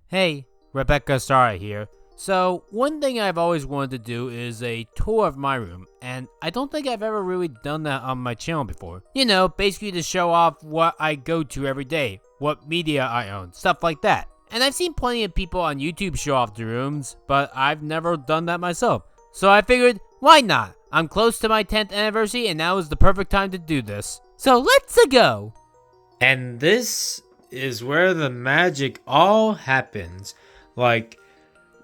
Hey, Rebecca Starr here. So, one thing I've always wanted to do is a tour of my room, and I don't think I've ever really done that on my channel before. You know, basically to show off what I go to every day, what media I own, stuff like that. And I've seen plenty of people on YouTube show off their rooms, but I've never done that myself. So I figured, why not? I'm close to my 10th anniversary, and now is the perfect time to do this. So let's go! And this is where the magic all happens. Like,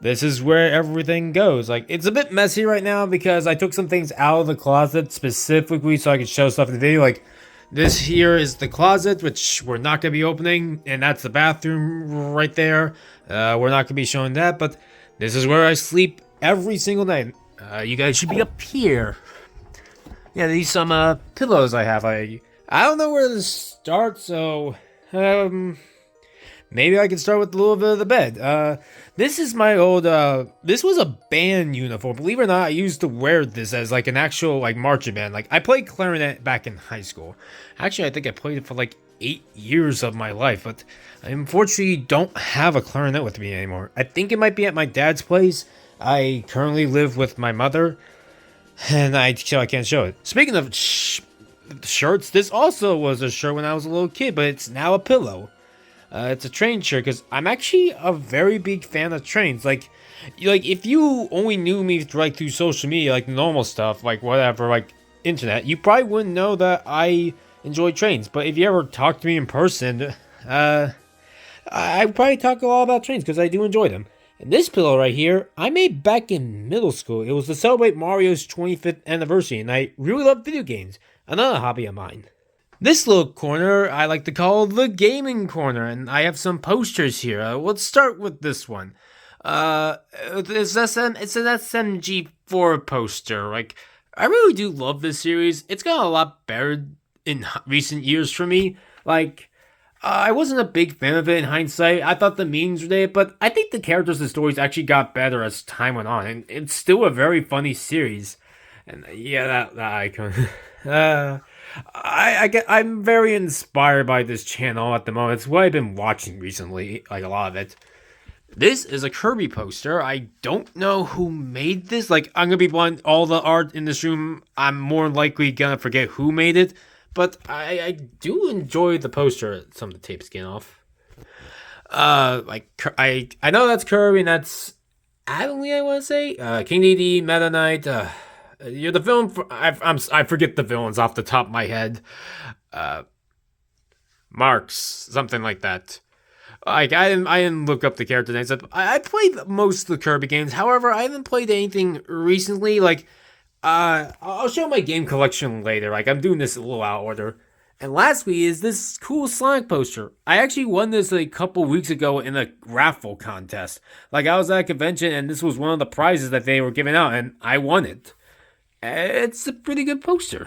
this is where everything goes. Like, it's a bit messy right now because I took some things out of the closet specifically so I could show stuff in the video. Like, this here is the closet, which we're not going to be opening, and that's the bathroom right there. We're not going to be showing that, but this is where I sleep every single night. You guys should be up here. Yeah, these some pillows I have. I don't know where to start, so maybe I can start with a little bit of the bed. This is my old, this was a band uniform. Believe it or not, I used to wear this as like an actual like marching band. Like, I played clarinet back in high school. Actually, I think I played it for like 8 years of my life, but I unfortunately don't have a clarinet with me anymore. I think it might be at my dad's place. I currently live with my mother, and so I can't show it. Speaking of shirts, this also was a shirt when I was a little kid, but it's now a pillow. It's a train shirt because I'm actually a very big fan of trains. Like if you only knew me through social media, like normal stuff, like whatever, like internet, you probably wouldn't know that I enjoy trains. But if you ever talk to me in person, I probably talk a lot about trains because I do enjoy them. And this pillow right here, I made back in middle school. It was to celebrate Mario's 25th anniversary, and I really love video games. Another hobby of mine. This little corner I like to call the gaming corner, and I have some posters here. Let's start with this one. It's an SMG4 poster. Like, I really do love this series. It's gotten a lot better in recent years for me. Like, I wasn't a big fan of it in hindsight. I thought the memes were there, but I think the characters and stories actually got better as time went on, and it's still a very funny series. And yeah, that icon. I'm very inspired by this channel at the moment. It's what I've been watching recently, like a lot of it. This is a Kirby poster. I don't know who made this. Like, I'm gonna be blunt, all the art in this room, I'm more likely gonna forget who made it. But I do enjoy the poster. Some of the tape skin off. I know that's Kirby, and that's Adley, I want to say. King Dedede, Meta Knight. You're the villain. I forget the villains off the top of my head. Marks, something like that. Like, I didn't look up the character names. I played most of the Kirby games. However, I haven't played anything recently. Like, I'll show my game collection later. Like, I'm doing this a little out of order. And lastly is this cool Sonic poster. I actually won this a couple weeks ago in a raffle contest. Like, I was at a convention and this was one of the prizes that they were giving out, and I won it. It's a pretty good poster.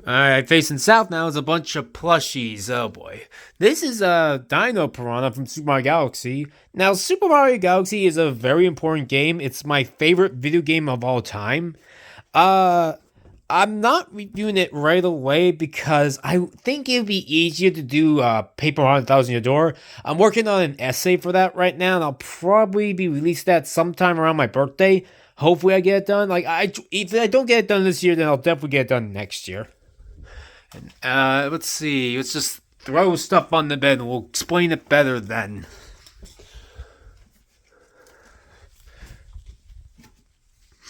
Alright, facing south now is a bunch of plushies. Oh boy. This is Dino Piranha from Super Mario Galaxy. Now, Super Mario Galaxy is a very important game. It's my favorite video game of all time. I'm not reviewing it right away because I think it'd be easier to do Paper 100,000 Year Door. I'm working on an essay for that right now, and I'll probably be released that sometime around my birthday. Hopefully I get it done. Like, if I don't get it done this year, then I'll definitely get it done next year. Let's see. Let's just throw stuff on the bed and we'll explain it better then.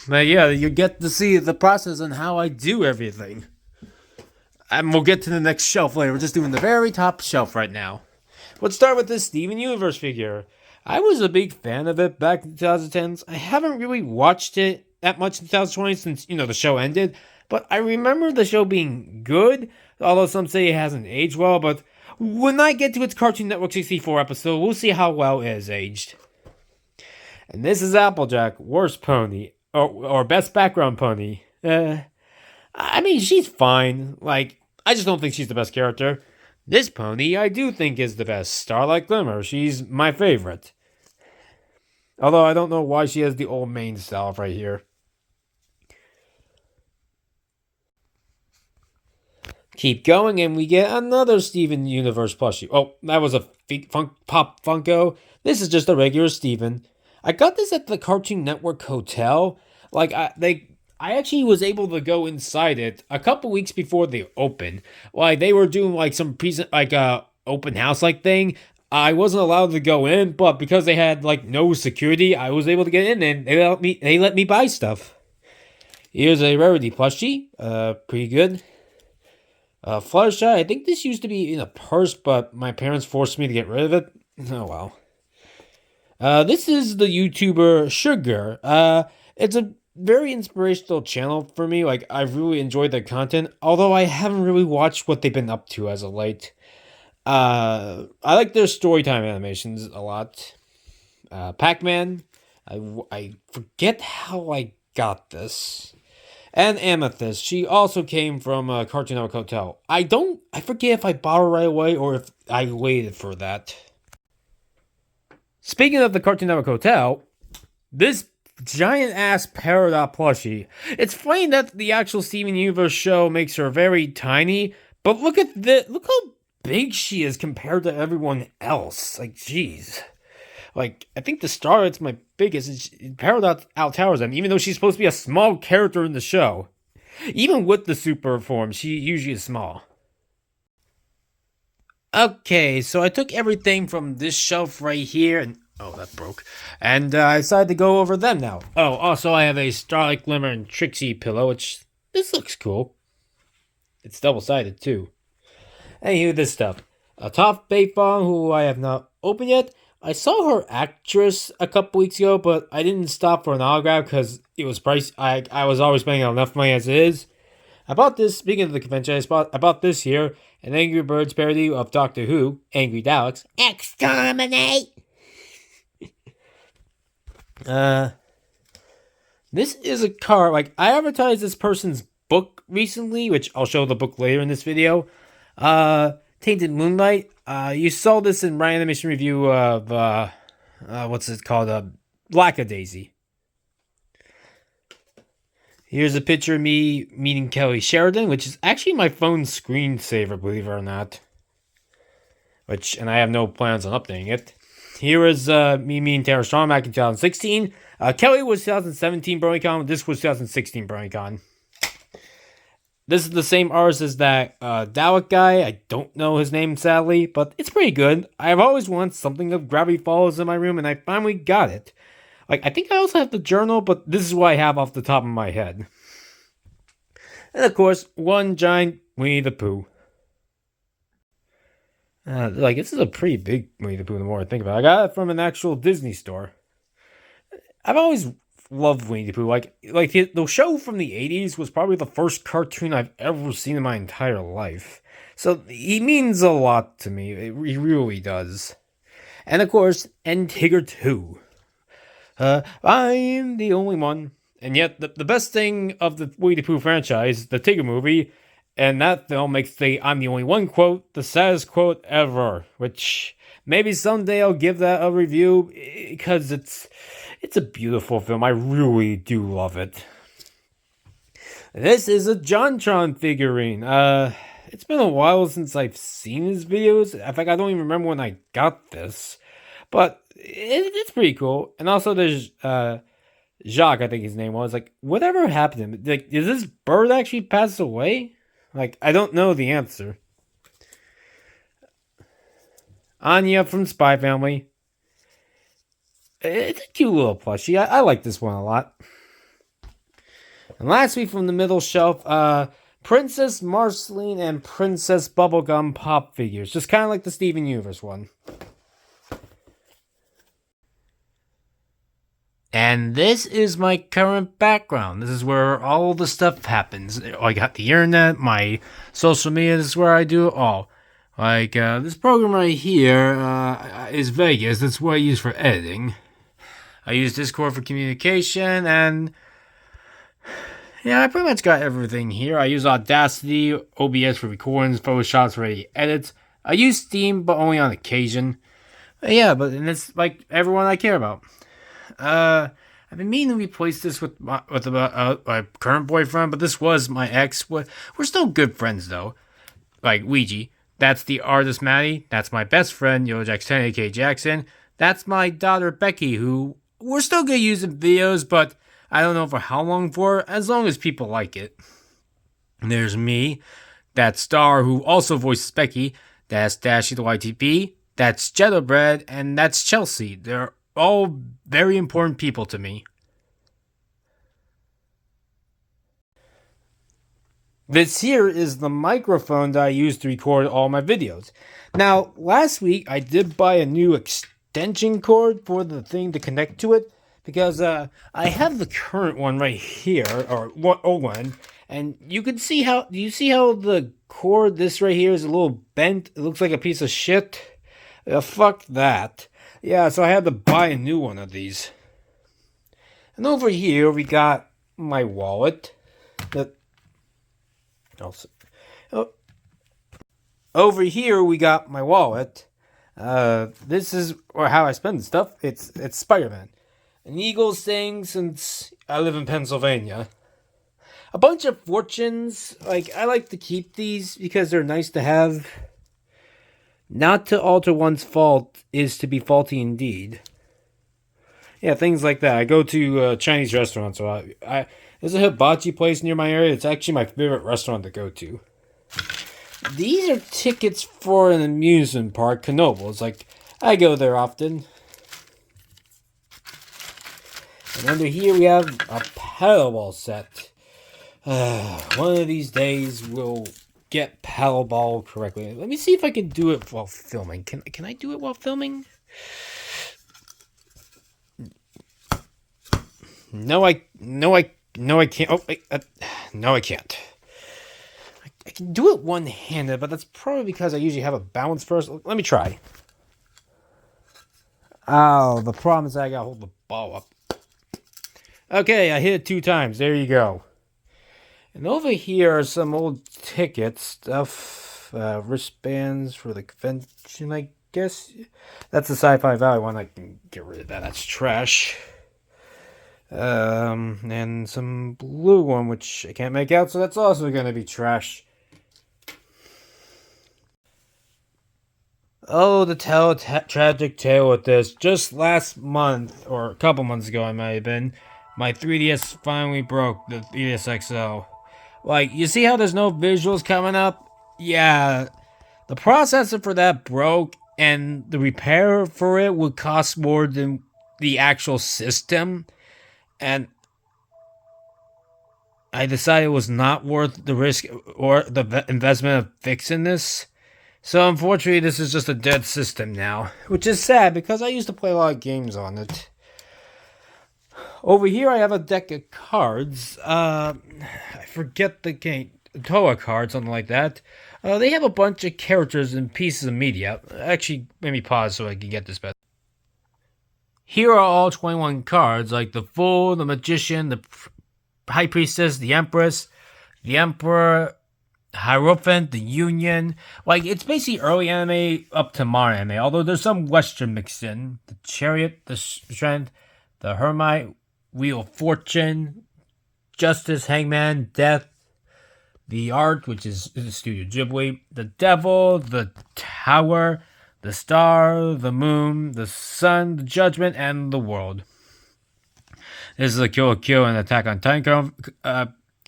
But yeah, you get to see the process and how I do everything. And we'll get to the next shelf later. We're just doing the very top shelf right now. Let's start with this Steven Universe figure. I was a big fan of it back in the 2010s. I haven't really watched it that much in 2020 since, the show ended. But I remember the show being good, although some say it hasn't aged well. But when I get to its Cartoon Network 64 episode, we'll see how well it has aged. And this is Applejack, worst pony, or best background pony. I mean, she's fine. Like, I just don't think she's the best character. This pony I do think is the best. Starlight Glimmer, she's my favorite. Although I don't know why she has the old main style right here. Keep going, and we get another Steven Universe plushie. Oh, that was a Pop Funko. This is just a regular Steven. I got this at the Cartoon Network Hotel. I actually was able to go inside it a couple weeks before they opened. Like they were doing like some open house like thing. I wasn't allowed to go in, but because they had like no security, I was able to get in, and they let me buy stuff. Here's a rarity plushie. Pretty good. Fluttershy, I think this used to be in a purse, but my parents forced me to get rid of it. Oh well. This is the YouTuber Sugar. It's a very inspirational channel for me. Like, I've really enjoyed their content, although I haven't really watched what they've been up to as of late. I like their storytime animations a lot. Pac-Man. I forget how I got this. And Amethyst. She also came from Cartoon Network Hotel. I forget if I bought her right away or if I waited for that. Speaking of the Cartoon Network Hotel, this giant ass Peridot plushie. It's funny that the actual Steven Universe show makes her very tiny, but look how big she is compared to everyone else. Like, jeez. Like, I think the Starlight's my biggest. Peridot outtowers them, even though she's supposed to be a small character in the show. Even with the super form, she usually is small. Okay, so I took everything from this shelf right here, and oh, that broke. And I decided to go over them now. Oh, also I have a Starlight Glimmer and Trixie pillow, which this looks cool. It's double-sided too. Anywho, this stuff. A Toph Beifong, who I have not opened yet. I saw her actress a couple weeks ago, but I didn't stop for an autograph because it was pricey. I was always spending enough money as it is. I bought this, speaking of the convention, I bought this here, an Angry Birds parody of Doctor Who, Angry Daleks. Exterminate! This is a card, like, I advertised this person's book recently, which I'll show the book later in this video. Tainted Moonlight. You saw this in my animation review of, what's it called? Lackadaisy. Here's a picture of me meeting Kelly Sheridan, which is actually my phone's screensaver, believe it or not. And I have no plans on updating it. Here is me meeting Tara Strong back in 2016. Kelly was 2017 BronyCon. This was 2016 BronyCon. This is the same artist as that Dalek guy. I don't know his name, sadly, but it's pretty good. I've always wanted something of Gravity Falls in my room, and I finally got it. Like, I think I also have the journal, but this is what I have off the top of my head. And of course, one giant Winnie the Pooh. This is a pretty big Winnie the Pooh the more I think about it. I got it from an actual Disney store. I've always loved Winnie the Pooh. The show from the 80s was probably the first cartoon I've ever seen in my entire life. So he means a lot to me. He really does. And of course, and Tigger 2. I'm the only one. And yet, the best thing of the Winnie the Pooh franchise, the Tigger movie, and that film makes the I'm the only one quote the saddest quote ever. Which maybe someday I'll give that a review because it's a beautiful film. I really do love it. This is a JonTron figurine. It's been a while since I've seen his videos. In fact, I don't even remember when I got this. But it's pretty cool. And also there's Jacques, I think his name was. Like, whatever happened to him? Like, did this bird actually pass away? Like, I don't know the answer. Anya from Spy Family. It's a cute little plushie. I like this one a lot. And lastly, from the middle shelf, Princess Marceline and Princess Bubblegum pop figures. Just kind of like the Steven Universe one. And this is my current background. This is where all the stuff happens. I got the internet, my social media, this is where I do it all. This program right here is Vegas. That's what I use for editing. I use Discord for communication, and yeah, I pretty much got everything here. I use Audacity, OBS for recordings, Photoshop for any edits. I use Steam, but only on occasion. And it's like everyone I care about. I've been meaning to replace this with my current boyfriend, but this was my ex. We're still good friends though. Like Ouija. That's the artist Maddie. That's my best friend YoJax10 aka Jackson. That's my daughter Becky, who we're still gonna use in videos, but I don't know for how long for, as long as people like it. And there's me, that's Star, who also voices Becky. That's Dashy the YTP. That's Jettlebread, and that's Chelsea. They're all very important people to me. This here is the microphone that I use to record all my videos. Now, last week I did buy a new extension cord for the thing to connect to it because I have the current one right here, or old one, and you can see how. Do you see how the cord, this right here, is a little bent? It looks like a piece of shit. Fuck that. Yeah, so I had to buy a new one of these. And over here we got my wallet. Over here we got my wallet. This is how I spend stuff. It's Spider-Man. An Eagles thing since I live in Pennsylvania. A bunch of fortunes. Like, I like to keep these because they're nice to have. Not to alter one's fault is to be faulty indeed. Yeah, things like that. I go to a Chinese restaurant, so there's a hibachi place near my area. It's actually my favorite restaurant to go to. These are tickets for an amusement park, Knoebels. Like, I go there often. And under here we have a paddleball set. One of these days we'll get paddleball correctly. Let me see if I can do it while filming. Can I do it while filming? No, I can't. Oh, no, I can't. I can do it one-handed, but that's probably because I usually have a balance first. Let me try. Oh, the problem is I gotta hold the ball up. Okay, I hit it 2 times. There you go. And over here are some old ticket stuff. Wristbands for the convention, I guess. That's the Sci-Fi Valley one. I can get rid of that. That's trash. And some blue one, which I can't make out, so that's also going to be trash. Oh, the tragic tale with this. Just last month, or a couple months ago, I might have been, my 3DS finally broke, the 3DS XL. Like, you see how there's no visuals coming up? Yeah, the processor for that broke, and the repair for it would cost more than the actual system. And I decided it was not worth the risk or the investment of fixing this. So unfortunately, this is just a dead system now, which is sad because I used to play a lot of games on it. Over here, I have a deck of cards. I forget the game, Toa cards, something like that. They have a bunch of characters and pieces of media. Actually, let me pause so I can get this better. Here are all 21 cards, like the Fool, the Magician, the High Priestess, the Empress, the Emperor, Hierophant, the Union. Like, it's basically early anime up to modern anime, although there's some Western mixed in. The Chariot, the Strength, the Hermite, Wheel of Fortune, Justice, Hangman, Death, the Art, which is Studio Ghibli, the Devil, the Tower, the Star, the Moon, the Sun, the Judgment, and the World. This is a Kill la Kill and Attack on Titan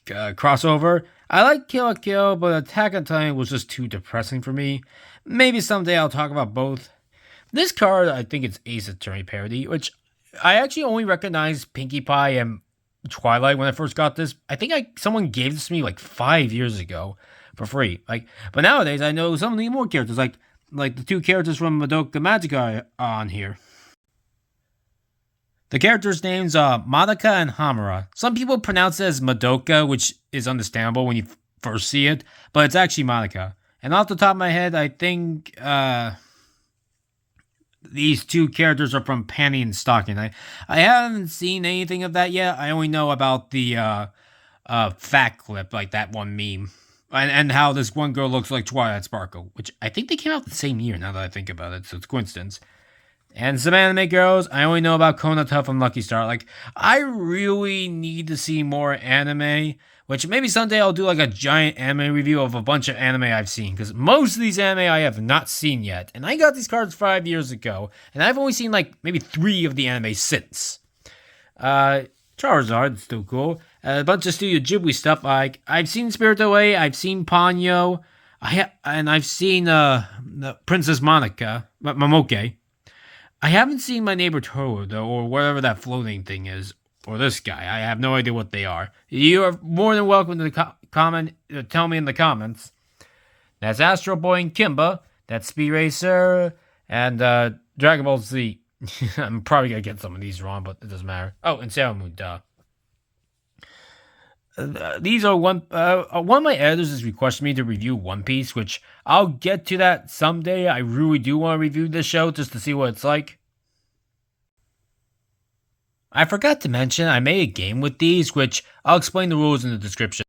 crossover. I like Kill la Kill, but Attack on Titan was just too depressing for me. Maybe someday I'll talk about both. This card, I think it's Ace Attorney parody, which I actually only recognized Pinkie Pie and Twilight when I first got this. I think someone gave this to me like 5 years ago for free. But nowadays I know some of the more characters, like the 2 characters from Madoka Magica on here. The characters' names are Madoka and Hamura. Some people pronounce it as Madoka, which is understandable when you first see it, but it's actually Madoka. And off the top of my head, I think these 2 characters are from Panty and Stocking. I haven't seen anything of that yet. I only know about the fact clip, like that one meme. And how this one girl looks like Twilight Sparkle, which I think they came out the same year now that I think about it, so it's coincidence. And some anime girls, I only know about Konata from Lucky Star. Like, I really need to see more anime, which maybe someday I'll do like a giant anime review of a bunch of anime I've seen, because most of these anime I have not seen yet. And I got these cards 5 years ago, and I've only seen like maybe 3 of the anime since. Charizard, still cool. A bunch of Studio Ghibli stuff. Like, I've seen Spirited Away, I've seen Ponyo, and I've seen Princess Mononoke. I haven't seen My Neighbor Totoro, though, or whatever that floating thing is, or this guy. I have no idea what they are. You are more than welcome to tell me in the comments. That's Astro Boy and Kimba. That's Speed Racer and Dragon Ball Z. I'm probably gonna get some of these wrong, but it doesn't matter. Oh, and Sailor Moon, duh. These are one of my editors has requested me to review One Piece, which I'll get to that someday. I really do want to review this show just to see what it's like. I forgot to mention I made a game with these, which I'll explain the rules in the description.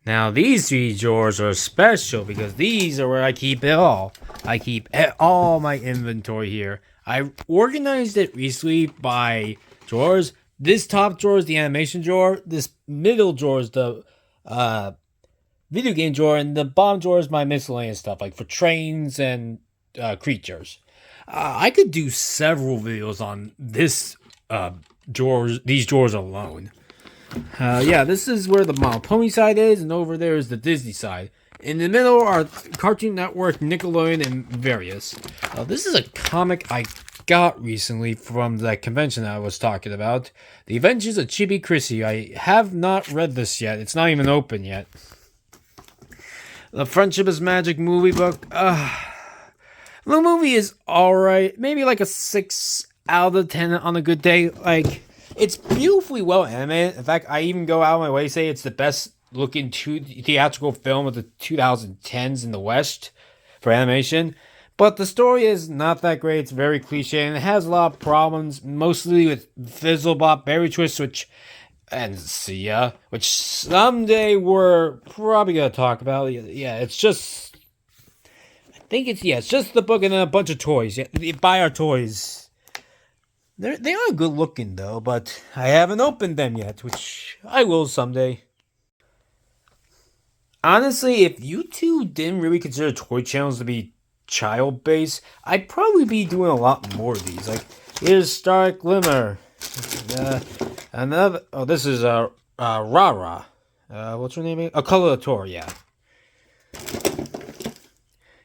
Now these 3 drawers are special because these are where I keep it all. I keep all my inventory here. I organized it recently by drawers. This top drawer is the animation drawer. This middle drawer is the video game drawer. And the bottom drawer is my miscellaneous stuff, like for trains and creatures. I could do several videos on these drawers alone. Yeah, this is where the My Little Pony side is, and over there is the Disney side. In the middle are Cartoon Network, Nickelodeon, and various. This is a comic I got recently from that convention I was talking about. The Adventures of Chibi Chrissy. I have not read this yet. It's not even open yet. The Friendship is Magic movie book. The movie is alright. Maybe like a 6 out of 10 on a good day. Like, it's beautifully well animated. In fact, I even go out of my way to say it's the best looking theatrical film of the 2010s in the West for animation. But the story is not that great. It's very cliche and it has a lot of problems, mostly with Fizzlebop, Berry Twist, and Sia, which someday we're probably gonna talk about. Yeah, it's just, it's just the book and a bunch of toys. Yeah, buy our toys. They are good looking though, but I haven't opened them yet, which I will someday. Honestly, if you two didn't really consider toy channels to be child based, I'd probably be doing a lot more of these. Like, here's Star Glimmer. Another. Oh, this is Rara. What's her name? Colorator, yeah.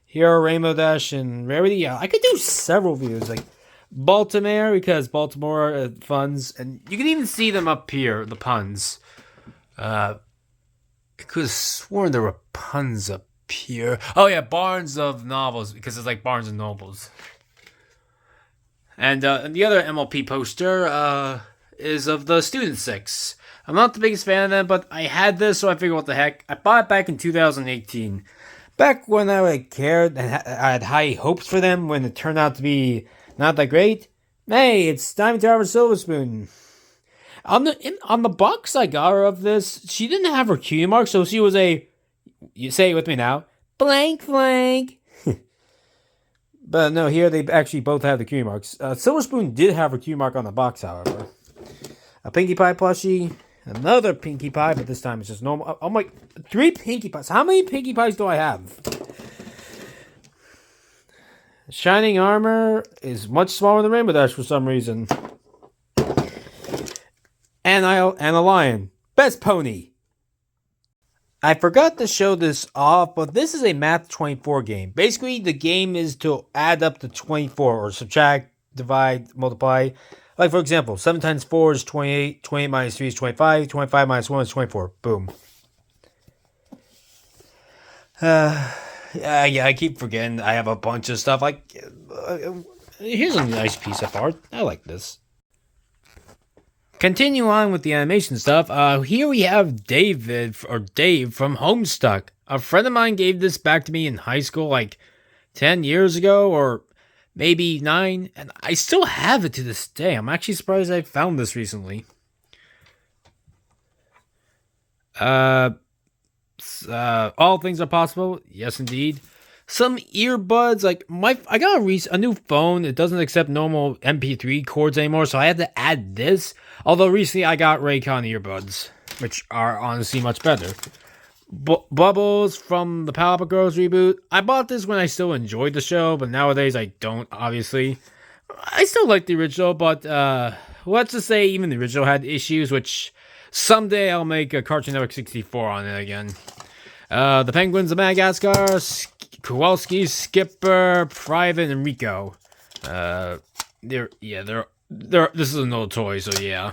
Here are Rainbow Dash and Rarity. Yeah, I could do several videos like Baltimore because Baltimore funds, and you can even see them up here. The puns. I could have sworn there were puns up here. Oh yeah, Barnes of Novels, because it's like Barnes and Nobles. And the other MLP poster is of the Student 6. I'm not the biggest fan of them, but I had this, so I figured what the heck. I bought it back in 2018. Back when I cared and I had high hopes for them when it turned out to be not that great. Hey, it's Diamond Tower Silver Spoon. On the box I got her of this, she didn't have her cutie mark, so she was a, you say it with me now, blank. But no, here they actually both have the cutie marks. Silver Spoon did have her cutie mark on the box, however. A Pinkie Pie plushie, another Pinkie Pie, but this time it's just normal. I'm like, 3 Pinkie Pies. How many Pinkie Pies do I have? Shining Armor is much smaller than Rainbow Dash for some reason. And a lion. Best pony. I forgot to show this off, but this is a Math 24 game. Basically, the game is to add up to 24, or subtract, divide, multiply. Like, for example, 7 times 4 is 28, 28 minus 3 is 25, 25 minus 1 is 24. Boom. Yeah, I keep forgetting I have a bunch of stuff. Like, here's a nice piece of art. I like this. Continue on with the animation stuff. Here we have Dave from Homestuck. A friend of mine gave this back to me in high school, like 10 years ago, or maybe 9, and I still have it to this day. I'm actually surprised I found this recently. All things are possible. Yes, indeed. some earbuds. Like I got a new phone. It doesn't accept normal MP3 cords anymore, so I had to add this. Although recently I got Raycon earbuds, which are honestly much better. Bubbles from the Powerpuff Girls reboot. I bought this when I still enjoyed the show, but nowadays I don't, obviously. I still like the original, but let's just say even the original had issues, which someday I'll make a Cartoon Network 64 on it again. The Penguins of Madagascar, Kowalski, Skipper, Private, and Rico. This is an old toy, so yeah.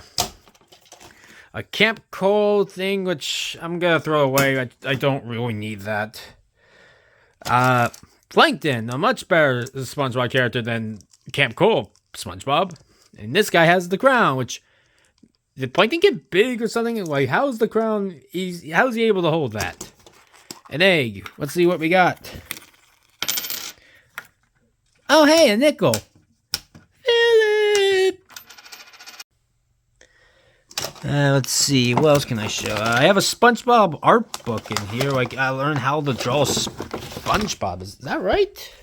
A Camp Cole thing, which I'm gonna throw away. I don't really need that. Plankton, a much better SpongeBob character than Camp Cole SpongeBob. And this guy has the crown, which... Did Plankton get big or something? Like, how's the crown... How's he able to hold that? An egg. Let's see what we got. Oh, hey, a nickel. Philip! Let's see. What else can I show? I have a SpongeBob art book in here. Like, I learned how to draw SpongeBob. Is that right?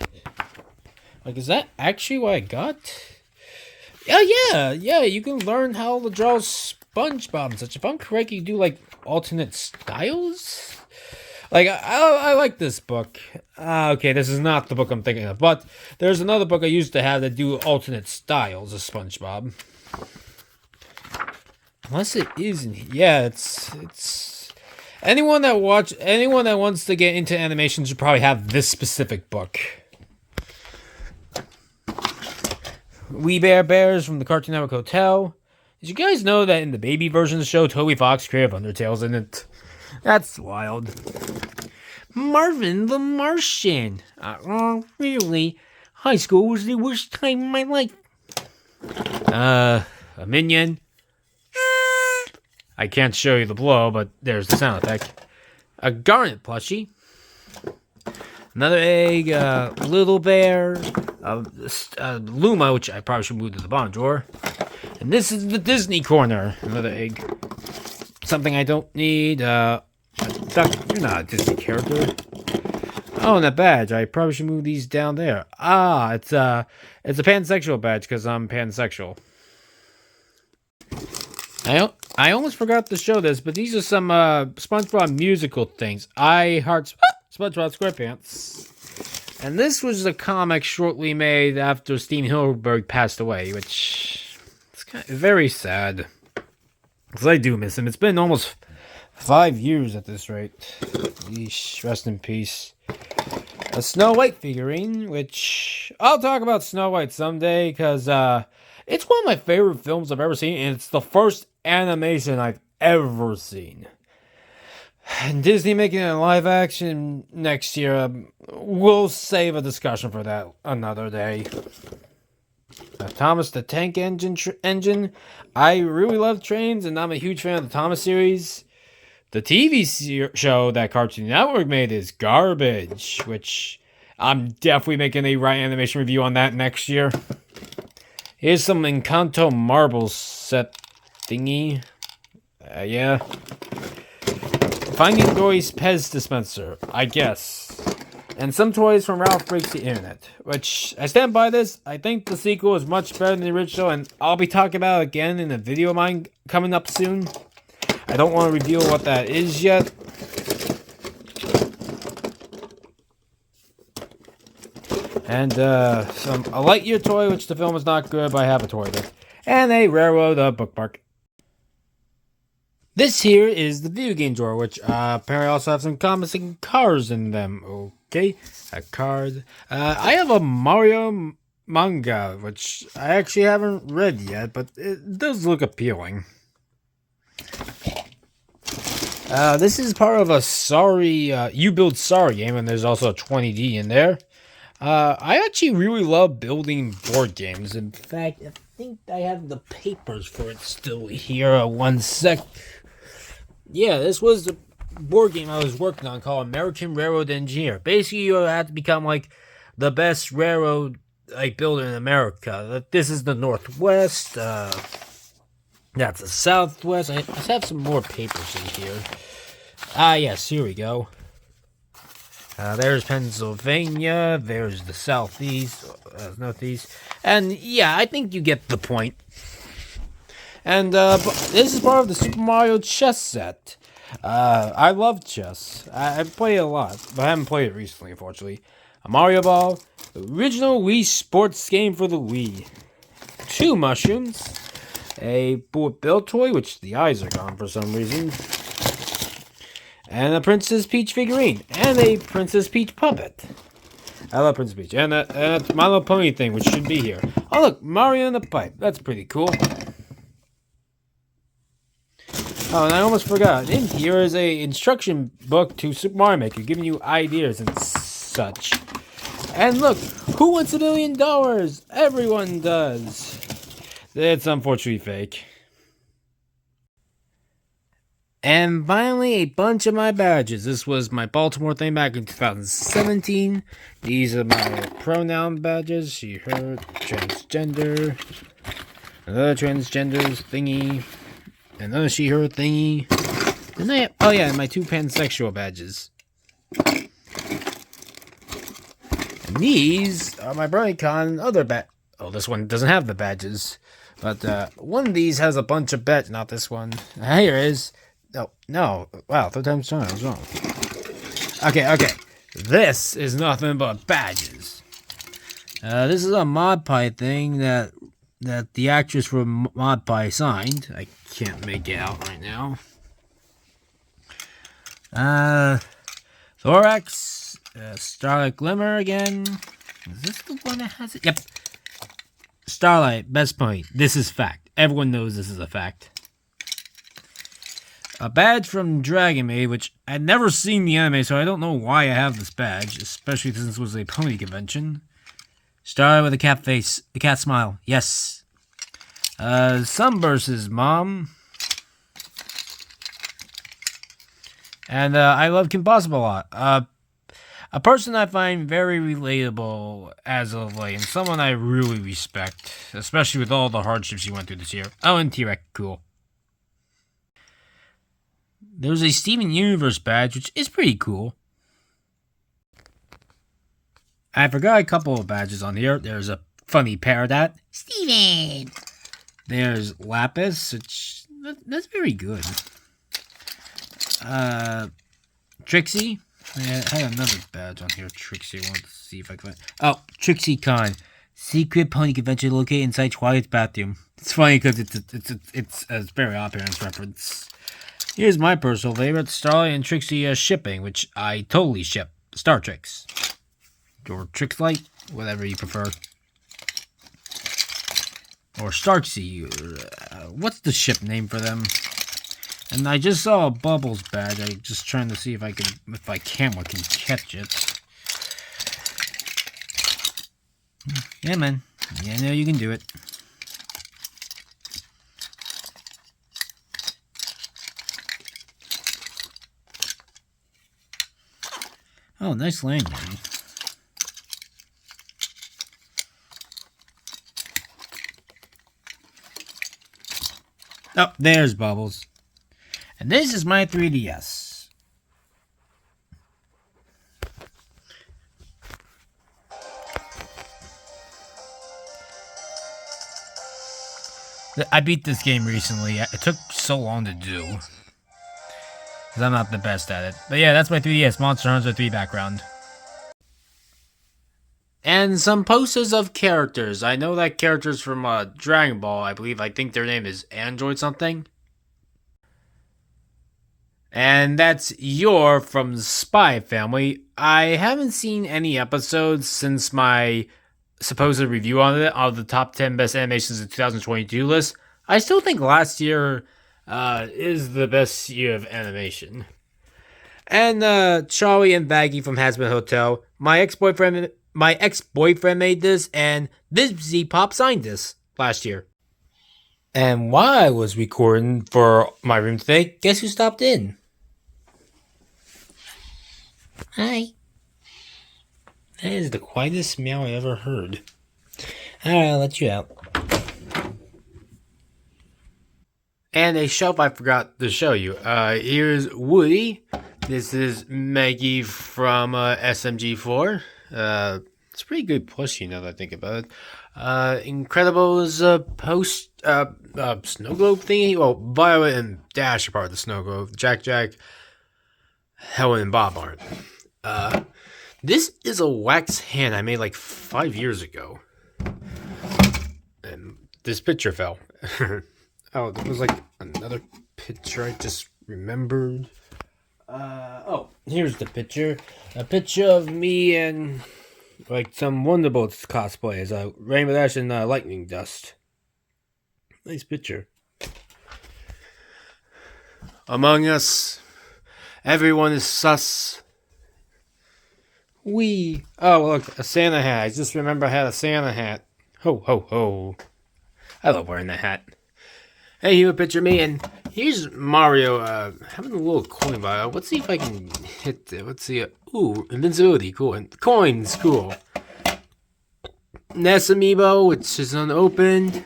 Like, is that actually what I got? Yeah, you can learn how to draw SpongeBob and such. If I'm correct, you do, like, alternate styles? Like, I like this book. Okay, this is not the book I'm thinking of, but there's another book I used to have that do alternate styles of SpongeBob. Unless it isn't. Yeah, it's... Anyone that wants to get into animation should probably have this specific book. We Bear Bears from the Cartoon Network Hotel. Did you guys know that in the baby version of the show, Toby Fox created Undertales in it? That's wild. Marvin the Martian. Really? High school was the worst time in my life. A Minion. I can't show you the blow, but there's the sound effect. A Garnet plushie. Another egg, Little Bear, Luma, which I probably should move to the bottom drawer. And this is the Disney corner. Another egg. Something I don't need. Duck, you're not a Disney character. Oh, and a badge. I probably should move these down there. It's a pansexual badge because I'm pansexual. I almost forgot to show this, but these are some SpongeBob musical things. I Heart SpongeBob SquarePants. And this was a comic shortly made after Steven Hillenburg passed away, which is kind of very sad. Because I do miss him. It's been almost 5 years at this rate. Yeesh, rest in peace. A Snow White figurine, which I'll talk about Snow White someday, because it's one of my favorite films I've ever seen, and it's the first animation I've ever seen. And Disney making it live action next year, we'll save a discussion for that another day. Thomas the Tank Engine. I really love trains, and I'm a huge fan of the Thomas series. The TV show that Cartoon Network made is garbage, which I'm definitely making a right animation review on that next year. Here's some Encanto marbles set thingy. Yeah. Finding Dory's Pez dispenser, I guess. And some toys from Ralph Breaks the Internet, which I stand by this. I think the sequel is much better than the original, and I'll be talking about it again in a video of mine coming up soon. I don't want to reveal what that is yet. And a Lightyear toy, which the film is not good, but I have a toy with. And a Railroad bookmark. This here is the video game drawer, which apparently also have some comics and cars in them. Okay, a card. I have a Mario manga, which I actually haven't read yet, but it does look appealing. This is part of a You Build Sorry game, and there's also a 20D in there. I actually really love building board games. In fact, I think I have the papers for it still here. One sec. Yeah, this was the board game I was working on called American Railroad Engineer. Basically, you have to become like the best railroad builder in America. This is the Northwest. That's the Southwest. I have some more papers in here. Yes, here we go. There's Pennsylvania. There's the southeast, northeast, and yeah, I think you get the point. And this is part of the Super Mario chess set. I love chess. I play it a lot, but I haven't played it recently, unfortunately. A Mario Ball, the original Wii sports game for the Wii. 2 mushrooms, a Bullet Bill toy, which the eyes are gone for some reason, and a Princess Peach figurine, and a Princess Peach puppet. I love Princess Peach, and a My Little Pony thing, which should be here. Oh look, Mario and the pipe. That's pretty cool. Oh, and I almost forgot. In here is a instruction book to Super Mario Maker, giving you ideas and such. And look, who wants $1 million? Everyone does. It's unfortunately fake. And finally, a bunch of my badges. This was my Baltimore thing back in 2017. These are my pronoun badges. She, her, transgender, another transgenders thingy, another she, her thingy. And I have, oh yeah, my 2 pansexual badges. And these are my BronyCon other badges. Oh, this one doesn't have the badges. But one of these has a bunch of badges. Not this one. Here it is. No. Wow, 3 times charm. I was wrong. Okay. This is nothing but badges. This is a ModPie thing that the actress from ModPie signed. I can't make it out right now. Thorax, Starlight Glimmer again. Is this the one that has it? Yep. Starlight, best point. This is fact. Everyone knows this is a fact. A badge from Dragon Maid, which I'd never seen the anime, so I don't know why I have this badge, especially since it was a pony convention. Starlight with a cat face, a cat smile. Yes. Sunburst's mom. And I love Kim Possible a lot. A person I find very relatable as of late, and someone I really respect, especially with all the hardships he went through this year. Oh, and T-Rex, cool. There's a Steven Universe badge, which is pretty cool. I forgot a couple of badges on here. There's a funny Peridot. Steven! There's Lapis, which that's very good. Trixie. I had another badge on here. Trixie. I wanted to see if I could. Oh, Trixie Con. Secret pony convention located inside Twilight's bathroom. It's funny because it's a very appearance reference. Here's my personal favorite, Starlight and Trixie shipping, which I totally ship. Star Trix. Or Trix Light, whatever you prefer. Or Starksy. What's the ship name for them? And I just saw a Bubbles badge. I'm just trying to see if I can catch it. Yeah, man. Yeah, no, you can do it. Oh, nice landing. Oh, there's Bubbles. And this is my 3DS. I beat this game recently. It took so long to do. Because I'm not the best at it. But yeah, that's my 3DS Monster Hunter 3 background. And some posters of characters. I know that character's from Dragon Ball, I believe. I think their name is Android something. And that's Yor from Spy Family. I haven't seen any episodes since my supposed review on it, of the top 10 best animations of 2022 list. I still think last year is the best year of animation. And Charlie and Baggy from Hazbin Hotel. My ex-boyfriend made this, and Vibsy Pop signed this last year. And while I was recording for my room today, guess who stopped in? Hi. That is the quietest meow I ever heard. Alright, I'll let you out. And a shelf I forgot to show you. Here's Woody, This is Maggie from SMG4. It's a pretty good plushie now that I think about it. Incredibles post snow globe thingy. Well, Violet and Dash are part of the snow globe. Jack, Helen, and Bob aren't. This is a wax hand I made like 5 years ago. And this picture fell. Oh, there was like another picture I just remembered. Here's the picture. A picture of me and like some Wonderbolts cosplay as Rainbow Dash and Lightning Dust. Nice picture. Among Us, everyone is sus. Oh, look, a Santa hat. I just remember I had a Santa hat. Ho, ho, ho. I love wearing that hat. Hey, you a picture of me, and here's Mario having a little coin vial. Let's see if I can hit it. Let's see. Ooh, invincibility, cool. And coins, cool. Ness Amiibo, which is unopened.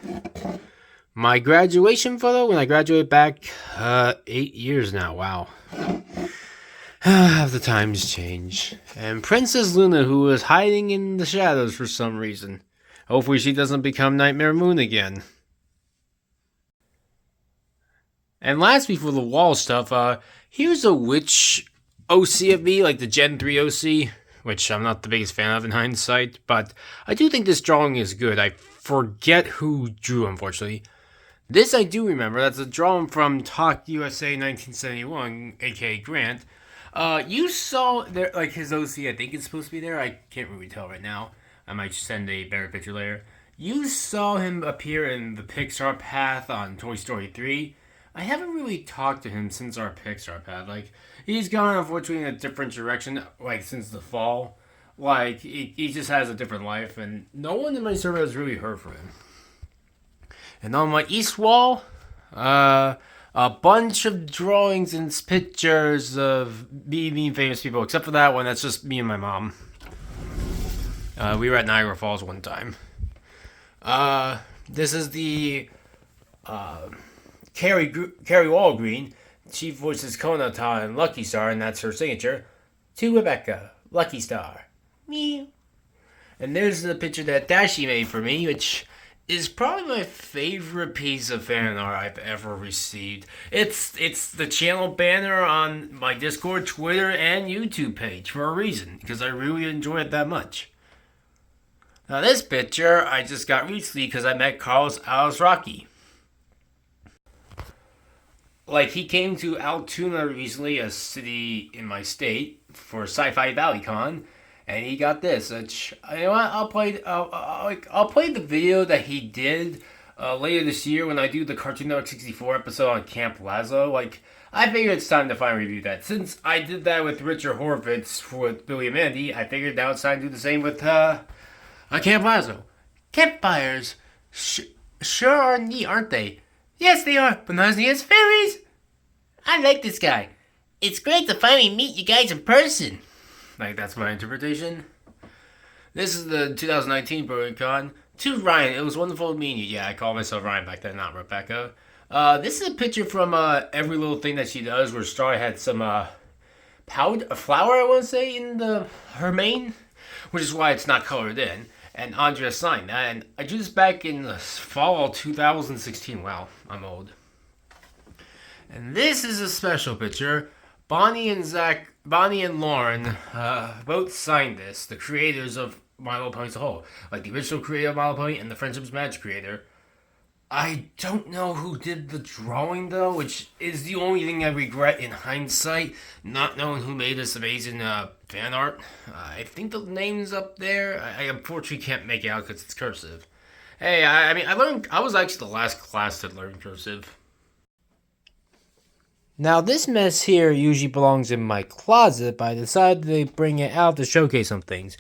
My graduation photo when I graduated back 8 years now. Wow. The times change. And Princess Luna, who is hiding in the shadows for some reason. Hopefully she doesn't become Nightmare Moon again. And last before the wall stuff, here's a Witch OC of me, like the Gen 3 OC, which I'm not the biggest fan of in hindsight, but I do think this drawing is good. I forget who drew, unfortunately. This I do remember. That's a drawing from Talk USA 1971, aka Grant. You saw there, like his OC, I think it's supposed to be there. I can't really tell right now. I might send a better picture later. You saw him appear in the Pixar Path on Toy Story 3. I haven't really talked to him since our Pixar Path. Like, he's gone, unfortunately, in a different direction, like, since the fall. Like, he just has a different life, and no one in my server has really heard from him. And on my east wall, a bunch of drawings and pictures of me meeting famous people, except for that one, that's just me and my mom. We were at Niagara Falls one time. This is the Carrie Walgreen. She voices Konata in Lucky Star, and that's her signature. To Rebecca, Lucky Star. Meow. And there's the picture that Dashi made for me, which is probably my favorite piece of fan art I've ever received. It's the channel banner on my Discord, Twitter, and YouTube page for a reason, because I really enjoy it that much. Now this picture I just got recently because I met Carlos Alazraki. Like, he came to Altoona recently, a city in my state, for Sci-Fi Valley Con, and he got this. Which, you know what? I'll play the video that he did later this year when I do the Cartoon Network 64 episode on Camp Lazlo. Like, I figured it's time to finally review that. Since I did that with Richard Horvitz with Billy and Mandy, I figured now it's time to do the same with Camp Lazlo. Campfires sure are neat, aren't they? Yes, they are, but not as neat as fairies. I like this guy. It's great to finally meet you guys in person. Like, that's my interpretation. This is the 2019 BronyCon. To Ryan, it was wonderful meeting you. Yeah, I called myself Ryan back then, not Rebecca. This is a picture from every little thing that she does, where Star had some powder, a flower, I want to say, in her mane, which is why it's not colored in. And Andrea signed that, and I drew this back in the fall 2016. Wow, I'm old. And this is a special picture. Bonnie and Lauren both signed this, the creators of My Little Pony as a whole. Like the original creator of My Little Pony and the Friendship's Magic creator. I don't know who did the drawing, though, which is the only thing I regret in hindsight, not knowing who made this amazing fan art. I think the name's up there. I unfortunately can't make it out because it's cursive. Hey, I was actually the last class to learn cursive. Now, this mess here usually belongs in my closet, but I decided to bring it out to showcase some things.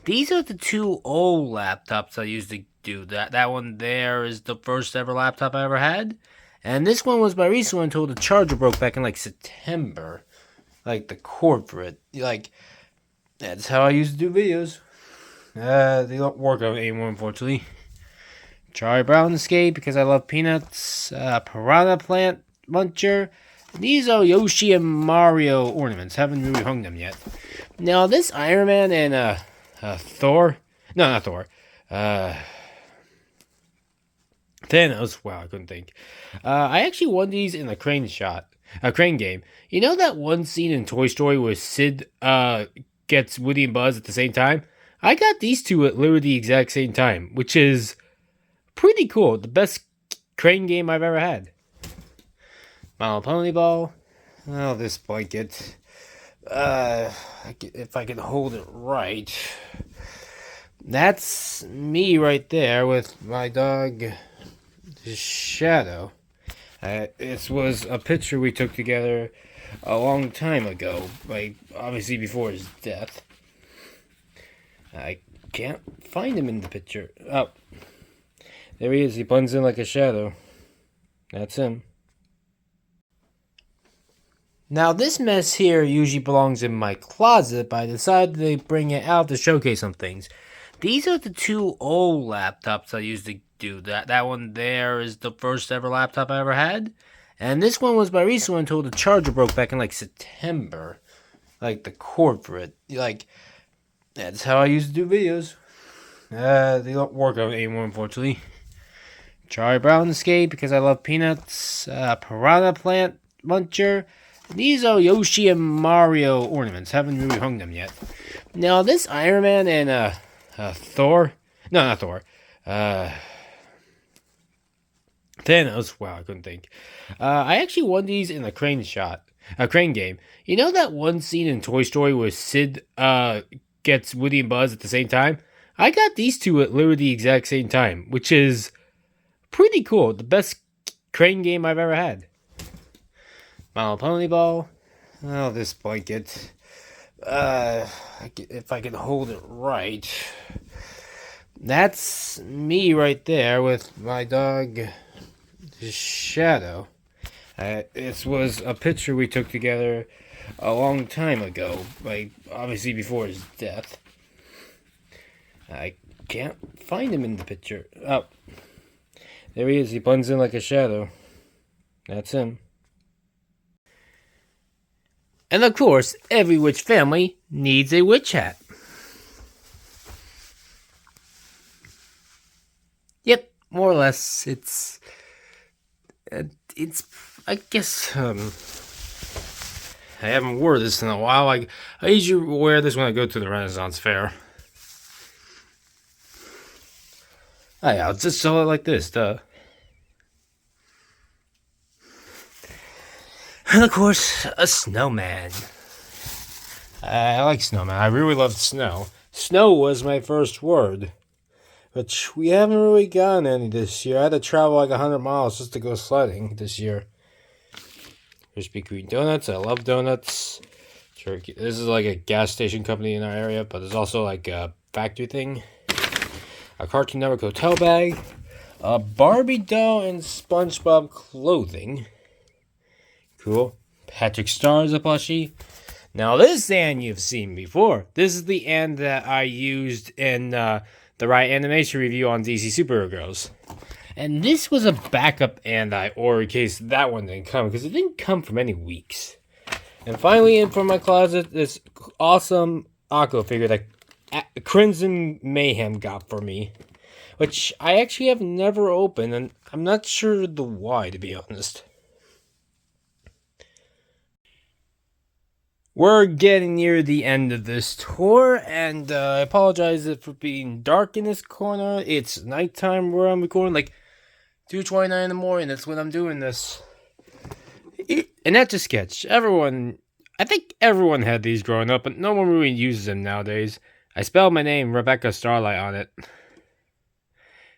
These are the two old laptops I used to do. That one there is the first ever laptop I ever had. And this one was my recent one until the charger broke back in like September. Like the cord for it. Like, that's how I used to do videos. They don't work out anymore, unfortunately. Charlie Brown Escape because I love peanuts. Piranha Plant Muncher. These are Yoshi and Mario ornaments. Haven't really hung them yet. Now, this Iron Man and Thor. No, not Thor. Thanos. Wow, I couldn't think. I actually won these in a crane game. You know that one scene in Toy Story where Sid gets Woody and Buzz at the same time? I got these two at literally the exact same time, which is pretty cool. The best crane game I've ever had. My Little Pony ball. Oh, this blanket. If I can hold it right. That's me right there with my dog, Shadow. This was a picture we took together a long time ago, like obviously before his death. I can't find him in the picture. Oh, there he is. He blends in like a shadow. That's him. Now, this mess here usually belongs in my closet, but I decided to bring it out to showcase some things. These are the two old laptops I used to do that. That one there is the first ever laptop I ever had. And this one was my recent one until the charger broke back in like September. Like the cord for it. Like, that's how I used to do videos. They don't work out anymore, unfortunately. Charlie Brown Escape because I love peanuts. Piranha Plant Muncher. These are Yoshi and Mario ornaments. Haven't really hung them yet. Now, this Iron Man and Thor. No, not Thor. Thanos. Wow, I couldn't think. I actually won these in a crane game. You know that one scene in Toy Story where Sid gets Woody and Buzz at the same time? I got these two at literally the exact same time, which is pretty cool. The best crane game I've ever had. My Little Pony ball. Oh, this blanket. If I can hold it right. That's me right there with my dog, Shadow. This was a picture we took together a long time ago, like obviously before his death. I can't find him in the picture. Oh, there he is. He blends in like a shadow. That's him. And of course, every witch family needs a witch hat. Yep, more or less. It's I guess, I haven't worn this in a while. I usually wear this when I go to the Renaissance Fair. Oh yeah, I'll just sell it like this, duh. And of course, a snowman. I like snowman. I really love snow. Snow was my first word. But we haven't really gotten any this year. I had to travel like 100 miles just to go sledding this year. Krispy Kreme donuts. I love donuts. Turkey. This is like a gas station company in our area, but there's also like a factory thing. A Cartoon Network hotel bag. A Barbie doll and SpongeBob clothing. Cool. Patrick Star is a plushie. Now this Anne you've seen before. This is the Anne that I used in the Riot Animation review on DC Superhero Girls. And this was a backup Anne that I ordered in case that one didn't come, because it didn't come for many weeks. And finally in from my closet, this awesome Akko figure that Crimson Mayhem got for me. Which I actually have never opened, and I'm not sure the why, to be honest. We're getting near the end of this tour, and I apologize for being dark in this corner. It's nighttime where I'm recording, like 2:29 in the morning. That's when I'm doing this. And that's a sketch. I think everyone had these growing up, but no one really uses them nowadays. I spelled my name, Rebecca Starlight, on it.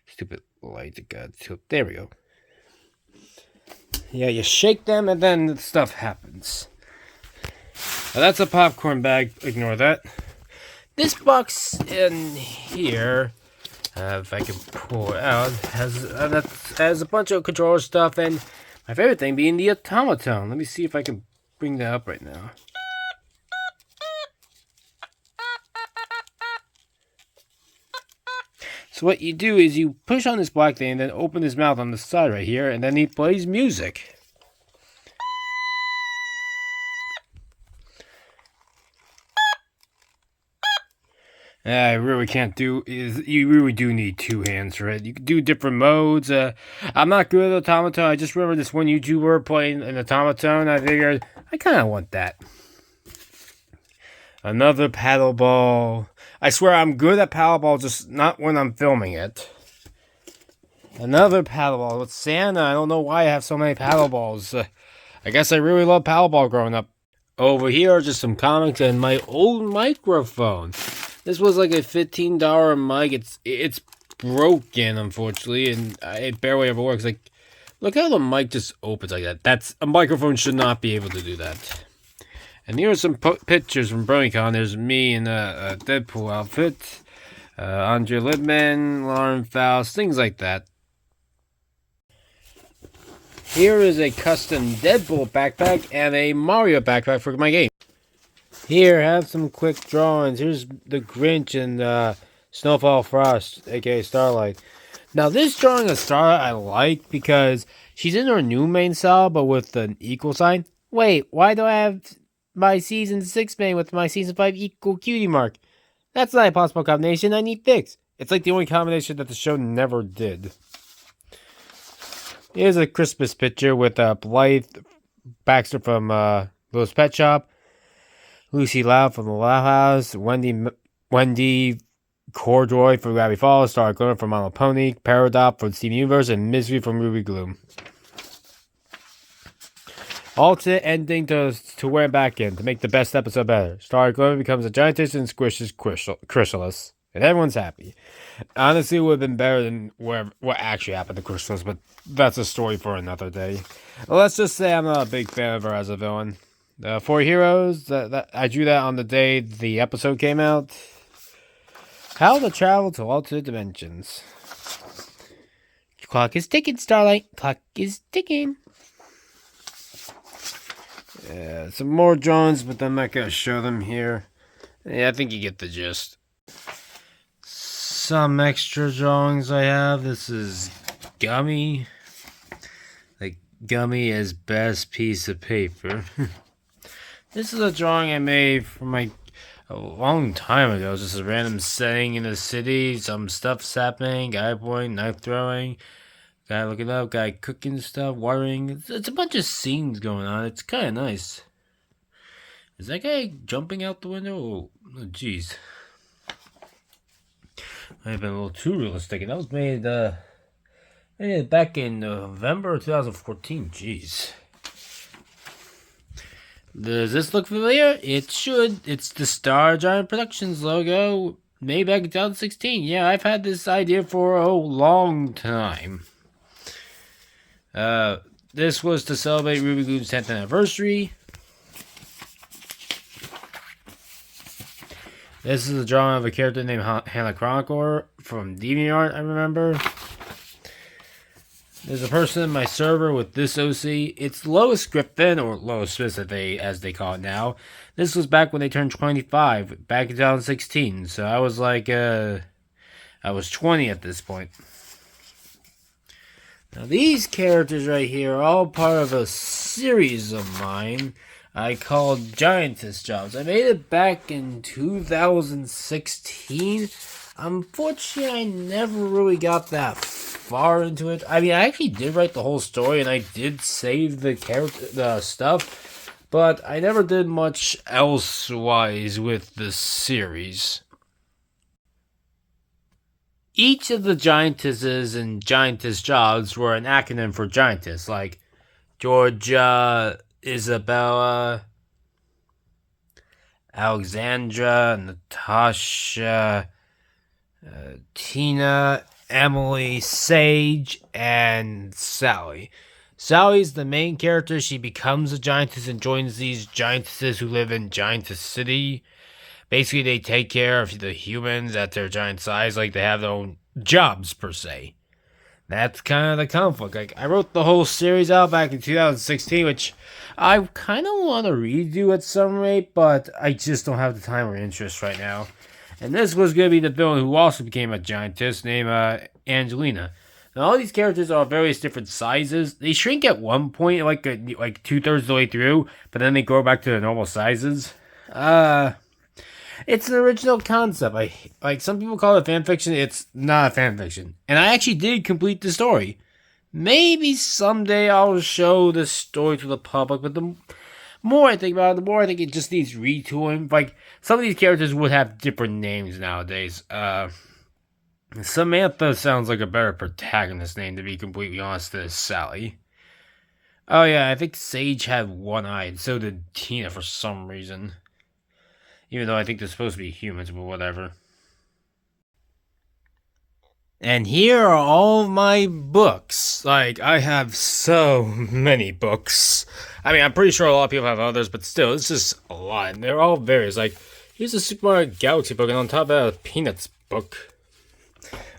Stupid light, God. There we go. Yeah, you shake them, and then stuff happens. Now that's a popcorn bag. Ignore that. This box in here, if I can pull it out, has a bunch of controller stuff, and my favorite thing being the automaton. Let me see if I can bring that up right now. So what you do is you push on this black thing and then open his mouth on the side right here, and then he plays music. I really can't do is you really do need two hands for it. You can do different modes. I'm not good at automaton. I just remember this one YouTuber playing an automaton. I figured I kind of want that. Another paddle ball. I swear I'm good at paddle ball, just not when I'm filming it. Another paddle ball with Santa. I don't know why I have so many paddle balls. I guess I really loved paddle ball growing up. Over here are just some comics and my old microphone. This was like a $15 mic. It's broken, unfortunately, and it barely ever works. Like, look how the mic just opens like that. That's a microphone should not be able to do that. And here are some pictures from BronyCon. There's me in a Deadpool outfit, Andre Lippman, Lauren Faust, things like that. Here is a custom Deadpool backpack and a Mario backpack for my game. Here, have some quick drawings. Here's the Grinch and Snowfall Frost, aka Starlight. Now, this drawing of Starlight I like because she's in her new main style, but with an equal sign. Wait, why do I have my Season 6 main with my Season 5 equal cutie mark? That's not a possible combination. I need fixed. It's like the only combination that the show never did. Here's a Christmas picture with Blythe Baxter from Littlest Pet Shop, Lucy Lau from The Loud House, Wendy Cordroy from Gravity Falls, Star Glimmer from My Little Pony, Peridot from Steven Universe, and Misery from Ruby Gloom. Alternate ending to wear back in to make the best episode better. Star Glimmer becomes a giantess and squishes Chrysalis. And everyone's happy. Honestly, it would have been better than what actually happened to Chrysalis, but that's a story for another day. Let's just say I'm not a big fan of her as a villain. 4 heroes, that I drew that on the day the episode came out. How to travel to alternate dimensions. Clock is ticking, Starlight. Clock is ticking. Yeah, some more drawings, but I'm not going to show them here. Yeah, I think you get the gist. Some extra drawings I have. This is Gummy. Like, Gummy is best piece of paper. This is a drawing I made from a long time ago. It's just a random setting in the city. Some stuff's happening. Guy pointing, knife throwing. Guy looking up. Guy cooking stuff. Watering. It's a bunch of scenes going on. It's kind of nice. Is that guy jumping out the window? Oh, jeez. Might have been a little too realistic. And that was made back in November 2014. Jeez. Does this look familiar? It should. It's the Star Giant Productions logo made back in 2016. Yeah, I've had this idea for a long time. This was to celebrate Ruby Gloom's 10th anniversary. This is a drawing of a character named Hannah Chronicler from DeviantArt, I remember. There's a person in my server with this OC. It's Lois Griffin, or Lois Smith as they call it now. This was back when they turned 25, back in 2016. So I was like, I was 20 at this point. Now these characters right here are all part of a series of mine I called Giantess Jobs. I made it back in 2016. Unfortunately, I never really got that far into it. I mean, I actually did write the whole story, and I did save the stuff, but I never did much elsewise with the series. Each of the giantesses and giantess jobs were an acronym for giantess, like Georgia, Isabella, Alexandra, Natasha, Tina, Emily, Sage, and Sally. Sally's the main character. She becomes a giantess and joins these giantesses who live in Giantess City. Basically, they take care of the humans at their giant size, like they have their own jobs, per se. That's kind of the conflict. Like, I wrote the whole series out back in 2016, which I kind of want to redo at some rate, but I just don't have the time or interest right now. And this was going to be the villain who also became a giantess named Angelina. Now, all these characters are various different sizes. They shrink at one point, like 2/3 of the way through, but then they grow back to their normal sizes. It's an original concept. Like some people call it fan fiction. It's not a fan fiction. And I actually did complete the story. Maybe someday I'll show the story to the public, but the more I think about it, the more I think it just needs retooling. Like, some of these characters would have different names nowadays. Samantha sounds like a better protagonist name, to be completely honest, than Sally. Oh yeah, I think Sage had one eye, and so did Tina for some reason. Even though I think they're supposed to be humans, but whatever. And here are all of my books. Like, I have so many books. I mean, I'm pretty sure a lot of people have others, but still, it's just a lot. And they're all various. Like, here's a Super Mario Galaxy book, and on top of that, a Peanuts book.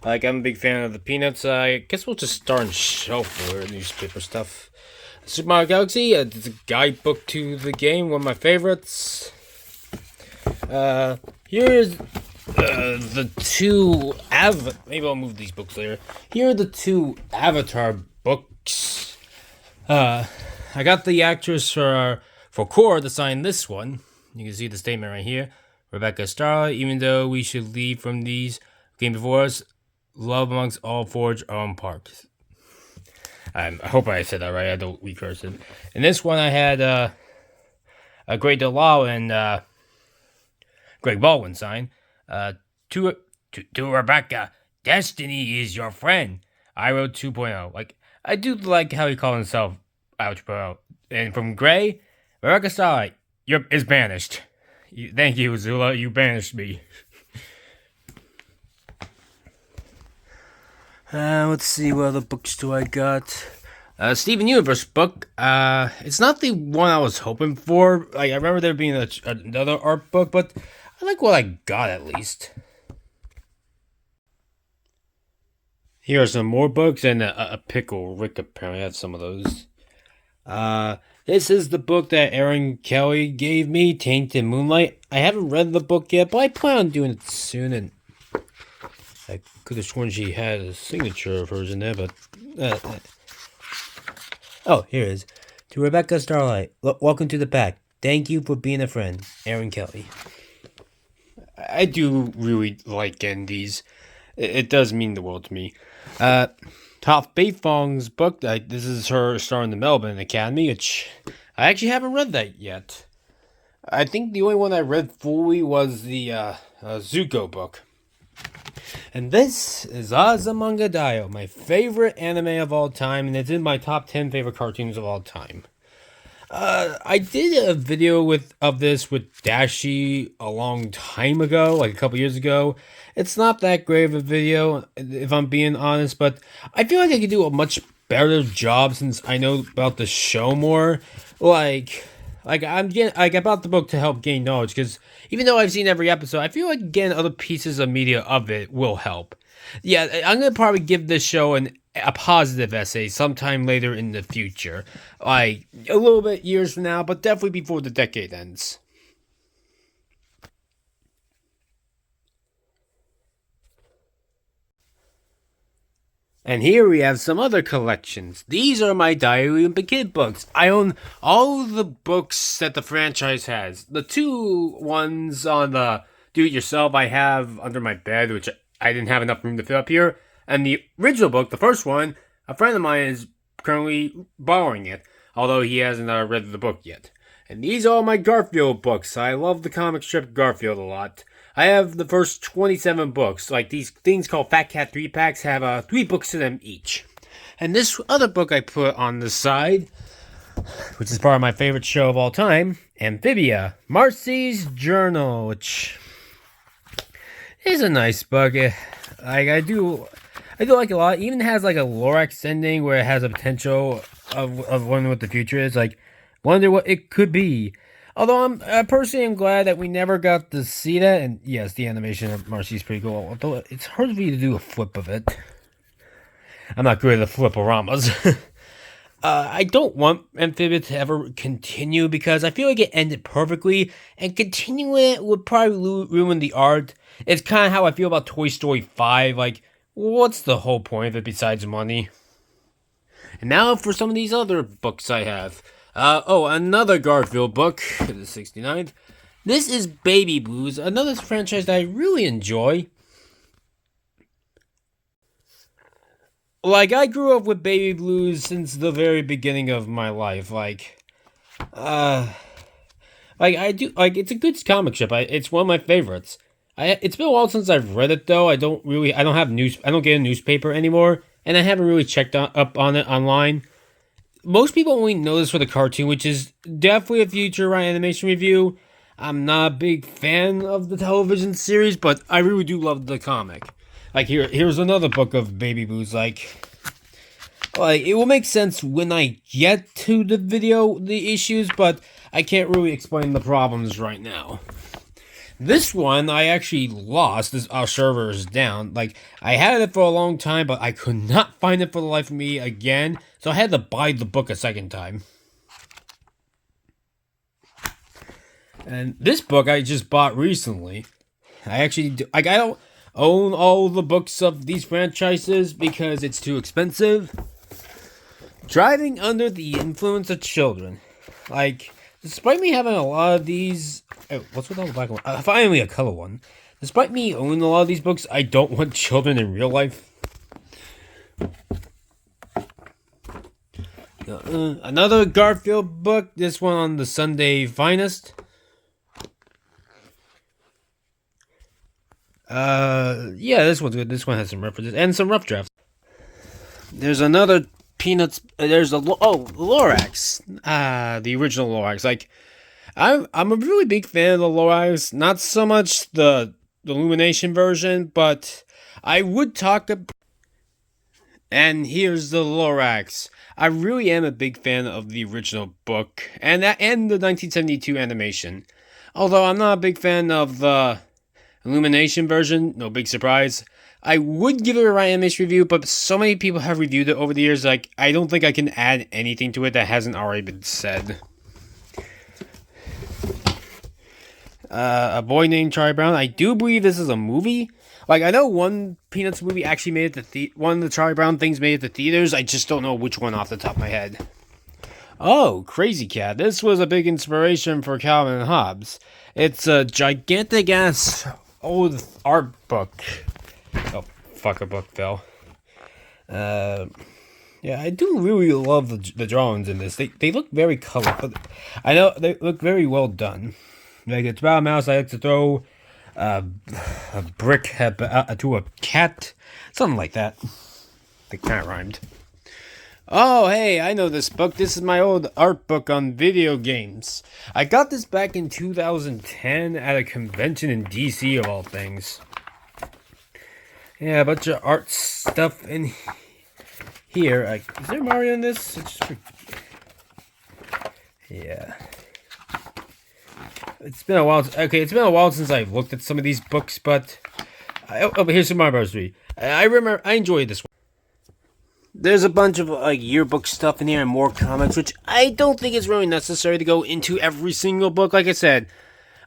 Like, I'm a big fan of the Peanuts. I guess we'll just start in shelf or newspaper stuff. Super Mario Galaxy, it's a guidebook to the game, one of my favorites. Here's the two maybe I'll move these books later. Here are the two Avatar books. I got the actress for Korra to sign this one. You can see the statement right here. Rebecca Starlight, even though we should leave from these game before us, love amongst all forge our own parks. I hope I said that right. I don't recurse it. In this one, I had a Greg DeLisle and Greg Baldwin sign. To Rebecca, destiny is your friend. I wrote 2.0. Like, I do like how he called himself Ouch Bro. And from Gray, Rebecca Starlight, is banished. Thank you, Zula. You banished me. Let's see, what other books do I got? Steven Universe book. It's not the one I was hoping for. Like, I remember there being another art book, but I like what I got at least. Here are some more books and a pickle. Rick apparently had some of those. This is the book that Aaron Kelly gave me, Tainted Moonlight. I haven't read the book yet, but I plan on doing it soon, and I could have sworn she had a signature of hers in there, but... Oh, here it is. To Rebecca Starlight, welcome to the pack. Thank you for being a friend, Aaron Kelly. I do really like getting these. It does mean the world to me. Top Beifong's book, this is her starring the Melbourne Academy, which I actually haven't read that yet. I think the only one I read fully was the Zuko book. And this is Azumanga my favorite anime of all time, and it's in my top 10 favorite cartoons of all time. I did a video of this with Dashi a long time ago, like a couple years ago. It's not that great of a video, if I'm being honest, but I feel like I could do a much better job since I know about the show more. Like I'm getting about the book to help gain knowledge, because even though I've seen every episode, I feel like getting other pieces of media of it will help. Yeah, I'm gonna probably give this show a positive essay sometime later in the future, like a little bit years from now, but definitely before the decade ends. And here we have some other collections. These are my Diary of a Kid books. I own all the books that the franchise has. The two ones on the do-it-yourself I have under my bed, which I didn't have enough room to fill up here. And the original book, the first one, a friend of mine is currently borrowing it, although he hasn't read the book yet. And these are all my Garfield books. I love the comic strip Garfield a lot. I have the first 27 books. Like, these things called Fat Cat 3-packs have 3 books in them each. And this other book I put on the side, which is part of my favorite show of all time, Amphibia, Marcy's Journal, which is a nice book. I do like it a lot. It even has like a Lorax ending where it has a potential of wondering what the future is. Like, wonder what it could be. Although I personally am glad that we never got to see that. And yes, the animation of Marcy is pretty cool. Although it's hard for you to do a flip of it. I'm not good at the fliporamas. I don't want Amphibia to ever continue because I feel like it ended perfectly. And continuing it would probably ruin the art. It's kind of how I feel about Toy Story 5. Like, what's the whole point of it besides money? And now for some of these other books I have. Another Garfield book, the 69th. This is Baby Blues, another franchise that I really enjoy. Like, I grew up with Baby Blues since the very beginning of my life. Uh, I do, it's a good comic strip. It's one of my favorites. It's been a while since I've read it, though. I don't have I don't get a newspaper anymore, and I haven't really checked up on it online. Most people only know this for the cartoon, which is definitely a future Right Animation review. I'm not a big fan of the television series, but I really do love the comic. Here's another book of Baby Blues. It will make sense when I get to the issues, but I can't really explain the problems right now. This one I actually lost. Our server is down. I had it for a long time, but I could not find it for the life of me again, so I had to buy the book a second time. And this book I just bought recently. I don't own all the books of these franchises because it's too expensive. Driving Under the Influence of Children. Despite me having a lot of these... Oh, what's with all the black one? Finally a color one. Despite me owning a lot of these books, I don't want children in real life. Another Garfield book. This one on the Sunday Finest. Yeah, this one's good. This one has some references and some rough drafts. There's another Peanuts. There's Lorax. The original Lorax. I'm a really big fan of the Lorax. Not so much the Illumination version, but I would talk about. And here's the Lorax. I really am a big fan of the original book and the 1972 animation. Although I'm not a big fan of the Illumination version, no big surprise. I would give it a Right Animation review, but so many people have reviewed it over the years, I don't think I can add anything to it that hasn't already been said. A Boy Named Charlie Brown. I do believe this is a movie. I know one Peanuts movie actually made it to one of the Charlie Brown things made it to theaters. I just don't know which one off the top of my head. Oh, Crazy Cat. This was a big inspiration for Calvin and Hobbes. It's a gigantic-ass old art book. Oh, fuck, a book fell. Yeah, I do really love the drawings in this. They look very colorful. I know, they look very well done. It's about a mouse. I like to throw a brick to a cat. Something like that. They kind of rhymed. Oh, hey, I know this book. This is my old art book on video games. I got this back in 2010 at a convention in DC, of all things. Yeah, a bunch of art stuff in here. Is there Mario in this? Yeah. It's been a while. Okay, it's been a while since I've looked at some of these books, but here's Super Mario Bros. 3. I remember I enjoyed this one. There's a bunch of yearbook stuff in here and more comics, which I don't think is really necessary to go into every single book. Like I said,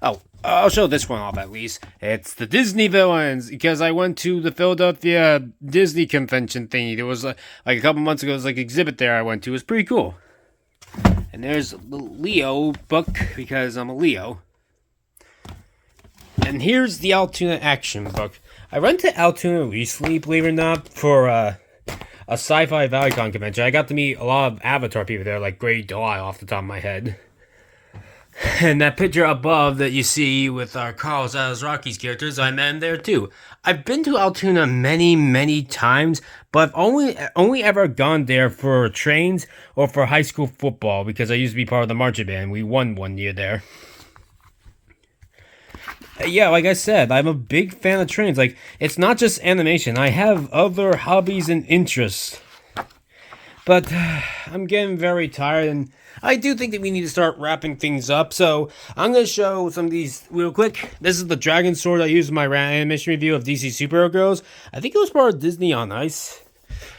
I'll show this one off at least. It's the Disney villains, because I went to the Philadelphia Disney convention thingy. There was a couple months ago, there was exhibit there I went to. It was pretty cool. And there's the Leo book, because I'm a Leo. And here's the Altoona Action book. I went to Altoona recently, believe it or not, for a Sci-Fi ValleyCon convention. I got to meet a lot of Avatar people there, like Grey July off the top of my head. And that picture above that you see with our Carlos Rocky's characters, I met him there too. I've been to Altoona many, many times, but I've only ever gone there for trains or for high school football, because I used to be part of the marching band. We won one year there. Yeah, like I said, I'm a big fan of trains. It's not just animation. I have other hobbies and interests. But I'm getting very tired, and I do think that we need to start wrapping things up. So I'm going to show some of these real quick. This is the Dragon Sword I used in my animation review of DC Superhero Girls. I think it was part of Disney on Ice.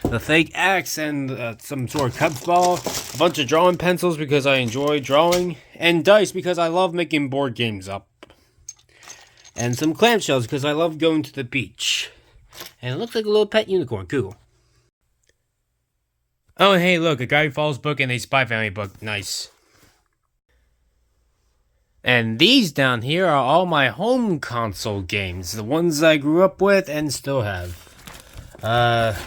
The fake axe and some sort of cup ball. A bunch of drawing pencils because I enjoy drawing. And dice because I love making board games up. And some clamshells because I love going to the beach. And it looks like a little pet unicorn. Cool. Oh, hey, look, a Guy Fawkes book and a Spy Family book. Nice. And these down here are all my home console games, the ones I grew up with and still have.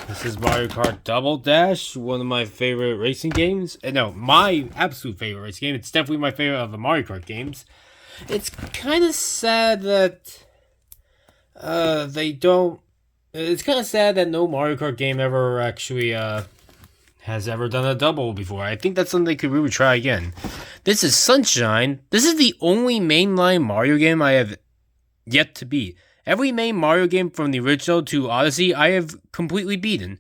This is Mario Kart Double Dash, one of my favorite racing games. No, my absolute favorite racing game. It's definitely my favorite of the Mario Kart games. It's kind of sad that they don't. It's kind of sad that no Mario Kart game ever actually has ever done a double before. I think that's something they could really try again. This is Sunshine. This is the only mainline Mario game I have yet to beat. Every main Mario game from the original to Odyssey, I have completely beaten.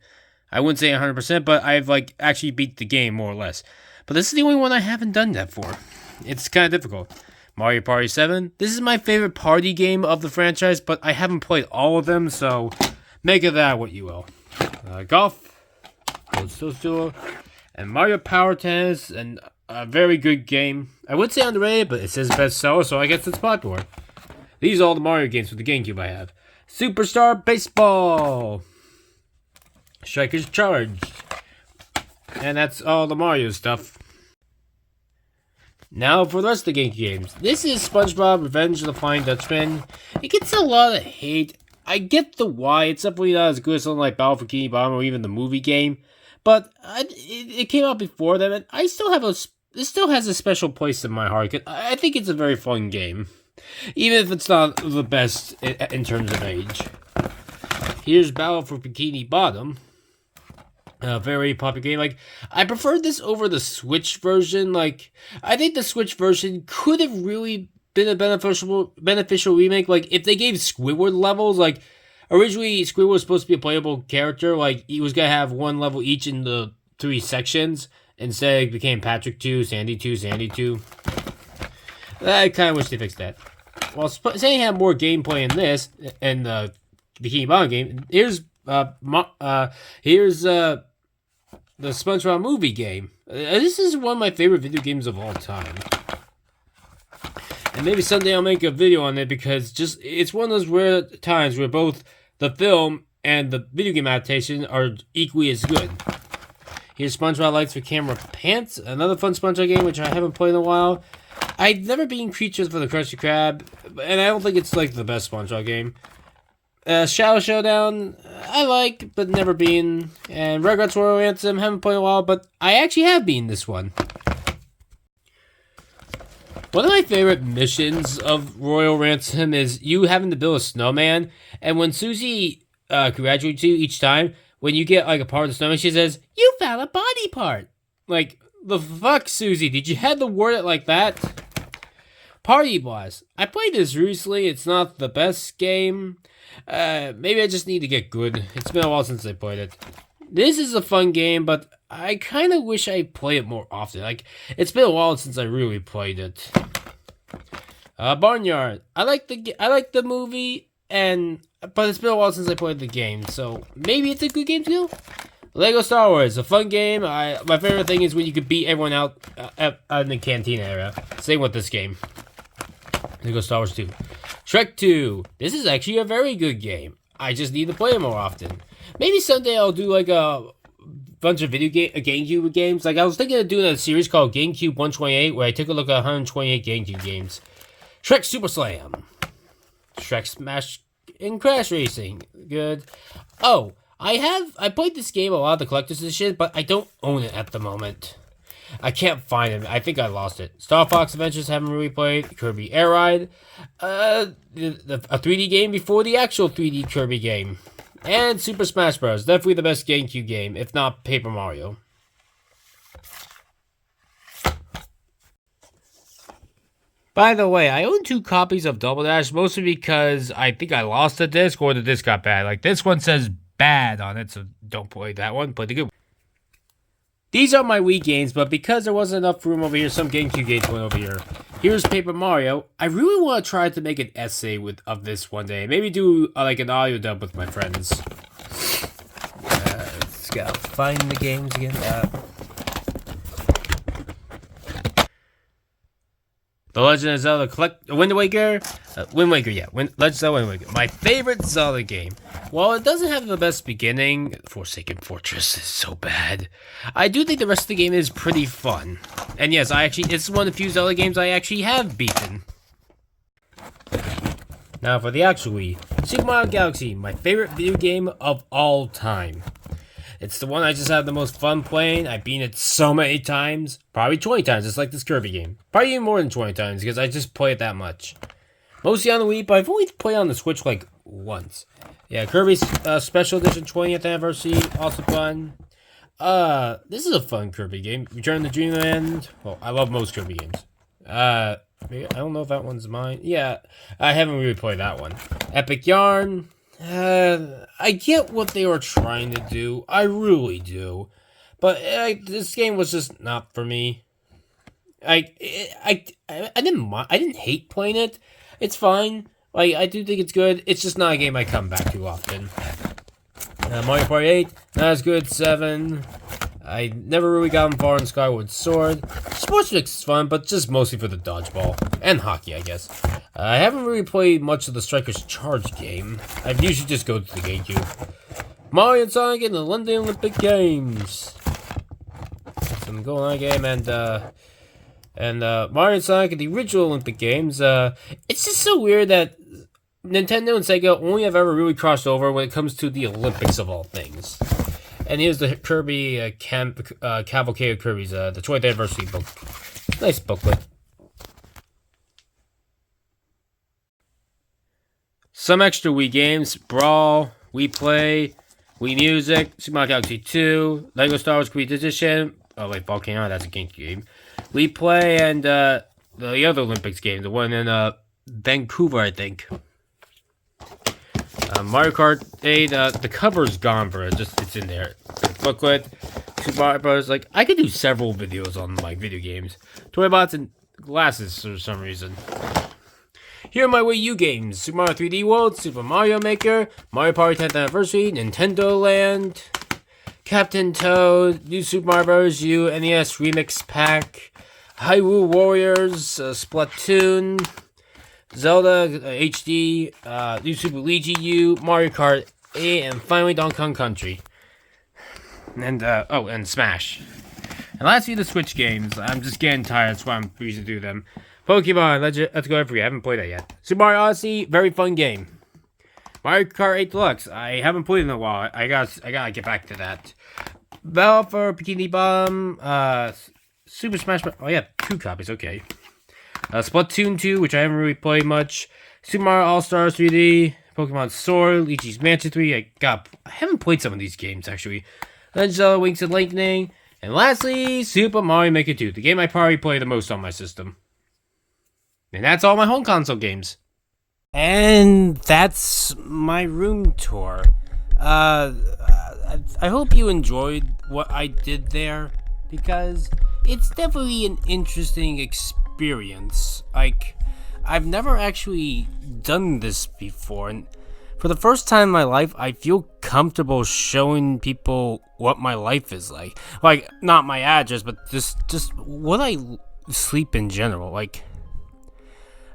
I wouldn't say 100%, but I've actually beat the game more or less. But this is the only one I haven't done that for. It's kind of difficult. Mario Party 7. This is my favorite party game of the franchise, but I haven't played all of them, so make of that what you will. Golf, Cold Steel Duel, and Mario Power Tennis, and a very good game. I would say underrated, but it says bestseller, so I guess it's popular. These are all the Mario games for the GameCube I have. Superstar Baseball, Strikers Charged, and that's all the Mario stuff. Now for the rest of the GameCube games. This is SpongeBob Revenge of the Flying Dutchman. It gets a lot of hate. I get the why. It's definitely not as good as something like Battle for Bikini Bottom or even the movie game. But it came out before them, and I still have it still has a special place in my heart. I think it's a very fun game. Even if it's not the best in terms of age. Here's Battle for Bikini Bottom. A very popular game. I preferred this over the Switch version. I think the Switch version could have really been a beneficial remake. If they gave Squidward levels, originally Squidward was supposed to be a playable character. He was gonna have one level each in the 3 sections. Instead, it became Patrick 2, Sandy 2, Sandy 2. I kind of wish they fixed that. Well, saying had more gameplay in this, and the Bikini Bottom game, here's the SpongeBob movie game. This is one of my favorite video games of all time. And maybe someday I'll make a video on it because it's one of those rare times where both the film and the video game adaptation are equally as good. Here's SpongeBob Lights for Camera Pants, another fun SpongeBob game which I haven't played in a while. I've never been Creatures for the Krusty Krab, and I don't think it's the best SpongeBob game. Shadow Showdown, I like, but never been. And Rugrats Royal Ransom, haven't played in a while, but I actually have been this one. One of my favorite missions of Royal Ransom is you having to build a snowman, and when Susie congratulates you each time, when you get a part of the snowman, she says, "You found a body part!" The fuck, Susie? Did you have to word it like that? Party Blast. I played this recently. It's not the best game. Maybe I just need to get good. It's been a while since I played it. This is a fun game, but I kind of wish I played it more often. It's been a while since I really played it. Barnyard. I like the movie, but it's been a while since I played the game, so maybe it's a good game too. Lego Star Wars, a fun game. My favorite thing is when you can beat everyone out in the canteen area. Same with this game. Lego Star Wars 2. Shrek 2. This is actually a very good game. I just need to play it more often. Maybe someday I'll do a bunch of GameCube games. I was thinking of doing a series called GameCube 128 where I took a look at 128 GameCube games. Shrek Super Slam. Shrek Smash and Crash Racing. Good. Oh, I played this game a lot of the collector's edition, but I don't own it at the moment. I can't find it. I think I lost it. Star Fox Adventures haven't really played. Kirby Air Ride. A 3D game before the actual 3D Kirby game. And Super Smash Bros. Definitely the best GameCube game, if not Paper Mario. By the way, I own 2 copies of Double Dash, mostly because I think I lost the disc or the disc got bad. This one says bad on it, so don't play that one. Play the good one. These are my Wii games, but because there wasn't enough room over here, some GameCube games went over here. Here's Paper Mario. I really want to try to make an essay of this one day. Maybe do an audio dub with my friends. Let's go find the games again. The Legend of Zelda Wind Waker? Wind Waker, yeah. Legend of Zelda Wind Waker. My favorite Zelda game. While it doesn't have the best beginning, Forsaken Fortress is so bad. I do think the rest of the game is pretty fun. And yes, it's one of the few Zelda games I actually have beaten. Now for the actual Wii, Super Mario Galaxy, my favorite video game of all time. It's the one I just have the most fun playing. I've beaten it so many times, probably 20 times, just like this Kirby game. Probably even more than 20 times, because I just play it that much. Mostly on the Wii, but I've only played on the Switch like once. Yeah, Kirby's Special Edition 20th Anniversary, also fun. This is a fun Kirby game. Return to Dreamland. Well, I love most Kirby games. I don't know if that one's mine. Yeah, I haven't really played that one. Epic Yarn. I get what they were trying to do. I really do. But this game was just not for me. I didn't hate playing it. It's fine. Like, I do think it's good. It's just not a game I come back to often. Mario Party 8, not as good. 7. I never really gotten far in Skyward Sword. Sports Mix is fun, but just mostly for the dodgeball. And hockey, I guess. I haven't really played much of the Strikers Charge game. I usually just go to the GameCube. Mario and Sonic in the London Olympic Games. Some GoldenEye game and Mario and Sonic in the original Olympic Games. It's just so weird that Nintendo and Sega only have ever really crossed over when it comes to the Olympics of all things. And here's the Kirby Cavalcade of Kirby's, the 20th anniversary book. Nice booklet. Some extra Wii games: Brawl, Wii Play, Wii Music, Super Mario Galaxy 2, Lego Star Wars Complete Edition. Oh wait, Volcano, that's a GameCube game. Wii Play and the other Olympics game, the one in Vancouver, I think. Mario Kart 8, the cover's gone for it, just it's in there. Booklet, Super Mario Bros. Like, I could do several videos on like video games. Toy bots and glasses for some reason. Here are my Wii U games: Super Mario 3D World, Super Mario Maker, Mario Party 10th Anniversary, Nintendo Land, Captain Toad, New Super Mario Bros. U, NES Remix Pack, Hyrule Warriors, Splatoon, Zelda HD, New Super Luigi U, Mario Kart 8, and finally Donkey Kong Country. And, and Smash. And lastly, the Switch games. I'm just getting tired, that's why I'm freezing through them. Pokemon, Let's Go Everywhere. I haven't played that yet. Super Mario Odyssey, very fun game. Mario Kart 8 Deluxe. I haven't played it in a while. I gotta get back to that. Battle for Bikini Bottom. Super Smash Bros. Oh yeah, 2 copies. Okay. Splatoon 2, which I haven't really played much. Super Mario All Stars 3D. Pokemon Sword. Luigi's Mansion 3. I haven't played some of these games actually. Legend of Zelda: Link's Awakening. And lastly, Super Mario Maker 2, the game I probably play the most on my system. And that's all my home console games. And that's my room tour. I hope you enjoyed what I did there, because it's definitely an interesting experience. Like, I've never actually done this before, and for the first time in my life, I feel comfortable showing people what my life is like. Like, not my address, but just what I sleep in general. Like,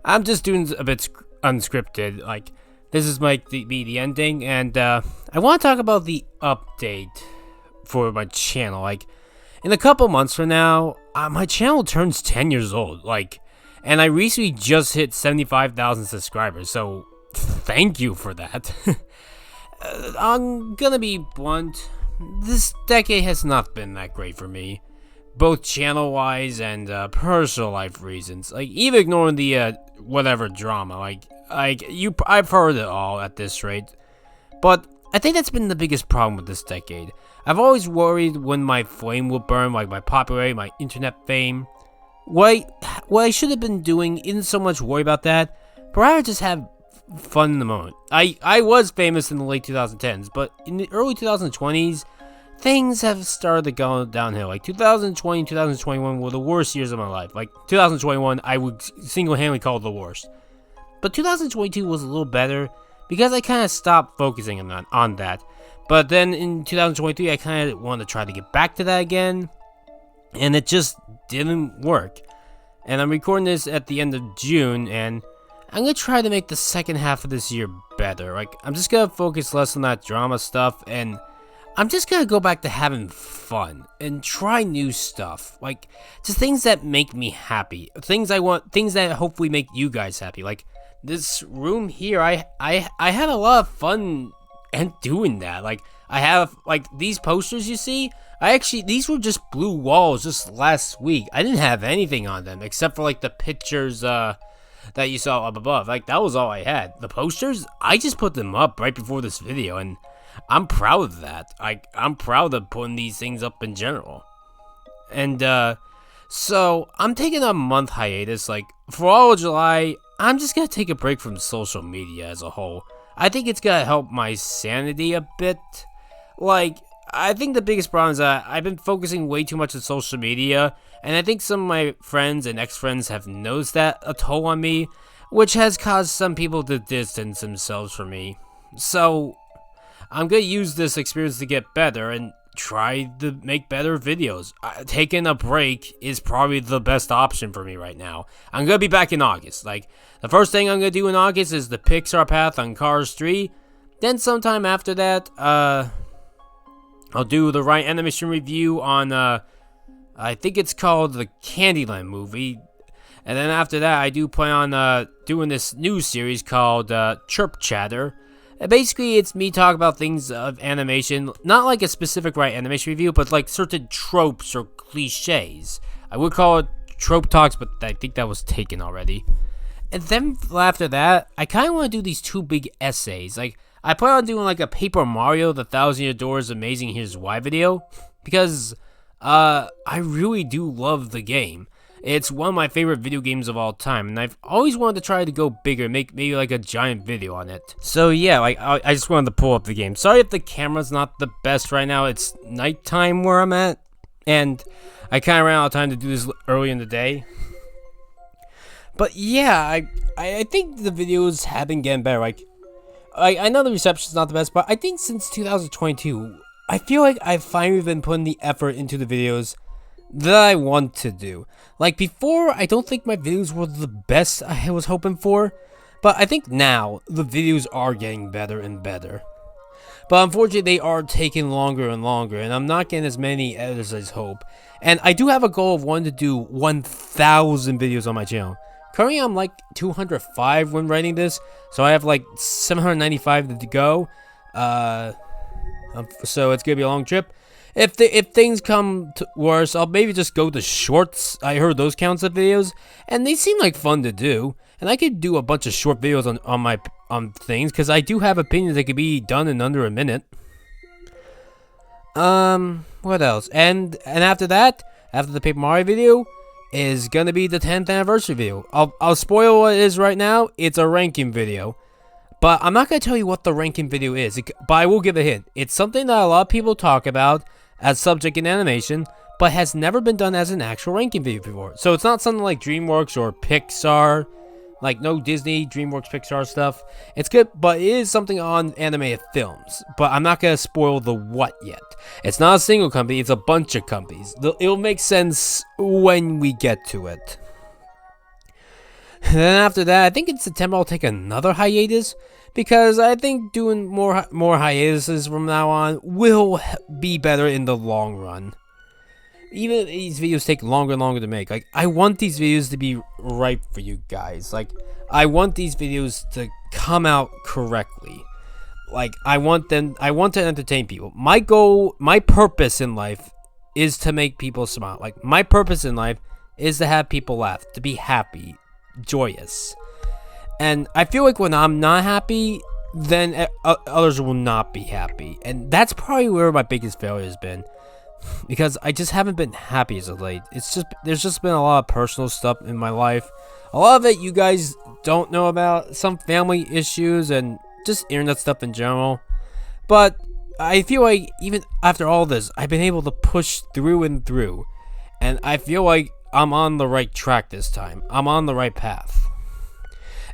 I'm just doing a bit unscripted. Like, this is might be the ending, and I want to talk about the update for my channel. Like, in a couple months from now, my channel turns 10 years old. Like, and I recently just hit 75,000 subscribers. So, thank you for that. I'm gonna be blunt. This decade has not been that great for me, both channel-wise and personal life reasons. Like, even ignoring the whatever drama, I've heard it all at this rate. But I think that's been the biggest problem with this decade. I've always worried when my flame will burn, like my popularity, my internet fame. What I should have been doing isn't so much worry about that, but rather just have fun in the moment. I was famous in the late 2010s, but in the early 2020s, things have started to go downhill. Like, 2020 and 2021 were the worst years of my life. Like, 2021, I would single-handedly call it the worst. But 2022 was a little better because I kind of stopped focusing on that. But then in 2023, I kind of wanted to try to get back to that again, and it just didn't work. And I'm recording this at the end of June, and I'm gonna try to make the second half of this year better. Like, I'm just gonna focus less on that drama stuff, and I'm just gonna go back to having fun and try new stuff. Like, just things that make me happy. Things I want, things that hopefully make you guys happy. Like, this room here, I had a lot of fun and doing that. Like, I have, like, these posters you see, these were just blue walls just last week. I didn't have anything on them except for, like, the pictures, that you saw up above. Like, that was all I had. The posters, I just put them up right before this video, and I'm proud of that. I'm proud of putting these things up in general. And, so, I'm taking a month hiatus. Like, for all of July, I'm just gonna take a break from social media as a whole. I think it's gonna help my sanity a bit. Like, I think the biggest problem is that I've been focusing way too much on social media, and I think some of my friends and ex-friends have noticed that a toll on me, which has caused some people to distance themselves from me. So, I'm gonna use this experience to get better and try to make better videos. Taking a break is probably the best option for me right now. I'm gonna be back in August. Like, the first thing I'm gonna do in August is the Pixar path on Cars 3. Then sometime after that, I'll do the right animation review on, I think it's called the Candyland movie. And then after that, I do plan on, doing this new series called, Chirp Chatter. And basically, it's me talking about things of animation, not like a specific right animation review, but like certain tropes or cliches. I would call it Trope Talks, but I think that was taken already. And then after that, I kind of want to do these two big essays. Like, I plan on doing like a Paper Mario, The Thousand Year Door is Amazing, Here's Why video. Because, I really do love the game. It's one of my favorite video games of all time, and I've always wanted to try to go bigger, make maybe like a giant video on it. So yeah, like, I just wanted to pull up the game. Sorry if the camera's not the best right now. It's nighttime where I'm at, and I kind of ran out of time to do this early in the day. But yeah, I think the videos have been getting better. Like, I know the reception's not the best, but I think since 2022, I feel like I've finally been putting the effort into the videos that I want to do. Like, before, I don't think my videos were the best I was hoping for, but I think now the videos are getting better and better. But unfortunately, they are taking longer and longer, and I'm not getting as many edits as I hope. And I do have a goal of wanting to do 1,000 videos on my channel. Currently, I'm like 205 when writing this, so I have like 795 to go. So it's gonna be a long trip. If things come to worse, I'll maybe just go to shorts. I heard those counts of videos, and they seem like fun to do. And I could do a bunch of short videos on things, because I do have opinions that could be done in under a minute. What else? And after that, after the Paper Mario video, is gonna be the 10th anniversary video. I'll spoil what it is right now. It's a ranking video. But I'm not going to tell you what the ranking video is, but I will give a hint. It's something that a lot of people talk about as subject in animation, but has never been done as an actual ranking video before. So it's not something like DreamWorks or Pixar, like no Disney, DreamWorks, Pixar stuff. It's good, but it is something on animated films. But I'm not going to spoil the what yet. It's not a single company, it's a bunch of companies. It'll make sense when we get to it. And then after that, I think in September I'll take another hiatus, because I think doing more hiatuses from now on will be better in the long run. Even if these videos take longer and longer to make, like, I want these videos to be right for you guys. Like, I want these videos to come out correctly. Like, I want to entertain people. My goal, my purpose in life is to make people smile. Like, my purpose in life is to have people laugh, to be happy, joyous. And I feel like when I'm not happy, then others will not be happy. And that's probably where my biggest failure has been, because I just haven't been happy as of late. There's just been a lot of personal stuff in my life. A lot of it you guys don't know about, some family issues and just internet stuff in general. But I feel like even after all this, I've been able to push through and through. And I feel like I'm on the right track this time. I'm on the right path.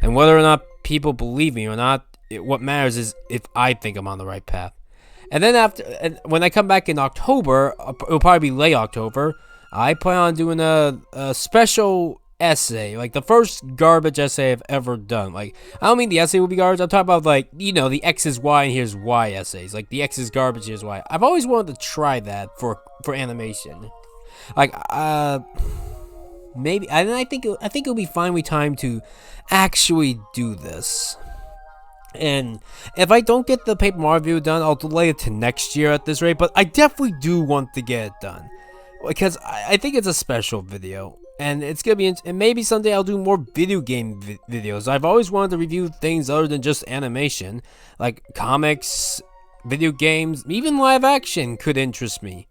And whether or not people believe me or not, what matters is if I think I'm on the right path. And then when I come back in October, it'll probably be late October, I plan on doing a special essay, like the first garbage essay I've ever done. Like, I don't mean the essay will be garbage. I'm talking about, like, you know, the X is Y and here's Y essays. Like, the X is garbage, here's Y. I've always wanted to try that for animation. Like, maybe, and I think it'll be finally time to actually do this. And if I don't get the Paper Mario video done, I'll delay it to next year at this rate. But I definitely do want to get it done, because I think it's a special video. And it's gonna be, and maybe someday I'll do more video game videos. I've always wanted to review things other than just animation, like comics, video games, even live action could interest me.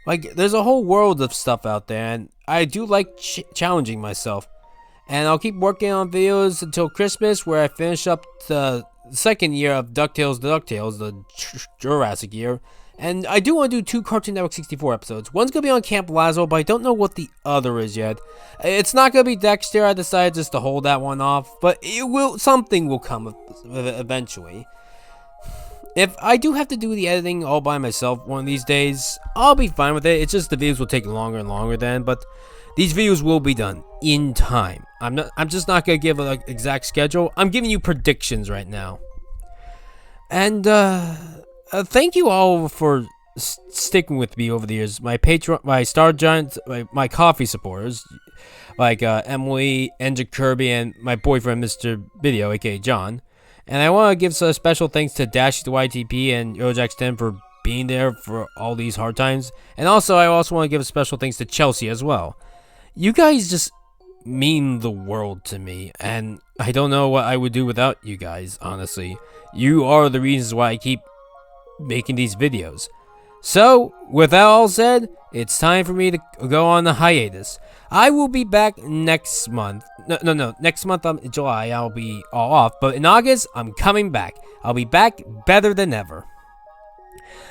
Like, there's a whole world of stuff out there, and I do like challenging myself. And I'll keep working on videos until Christmas, where I finish up the second year of DuckTales the DuckTales, the Jurassic year. And I do want to do 2 Cartoon Network 64 episodes. One's going to be on Camp Lazlo, but I don't know what the other is yet. It's not going to be Dexter. I decided just to hold that one off. But something will come eventually. If I do have to do the editing all by myself one of these days, I'll be fine with it. It's just the videos will take longer and longer then. But these videos will be done in time. I'm just not going to give an exact schedule. I'm giving you predictions right now. And, thank you all for sticking with me over the years. My Patreon, my Star Giants, my coffee supporters, like Emily, Enja Kirby, and my boyfriend, Mr. Video, aka John. And I want to give a special thanks to Dashy the YTP and Eurojax10 for being there for all these hard times. And also, I also want to give a special thanks to Chelsea as well. You guys just mean the world to me, and I don't know what I would do without you guys, honestly. You are the reasons why I keep making these videos. So, with that all said, it's time for me to go on the hiatus. I will be back next month. No. Next month, in July, I'll be all off. But in August, I'm coming back. I'll be back better than ever.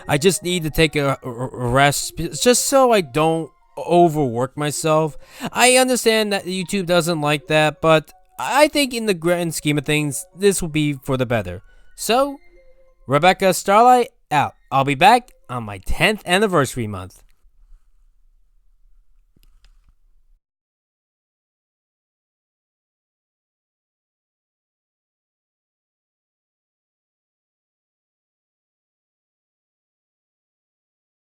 I just need to take a rest, just so I don't overwork myself. I understand that YouTube doesn't like that, but I think in the grand scheme of things, this will be for the better. So, Rebecca Starlight out. I'll be back on my 10th anniversary month.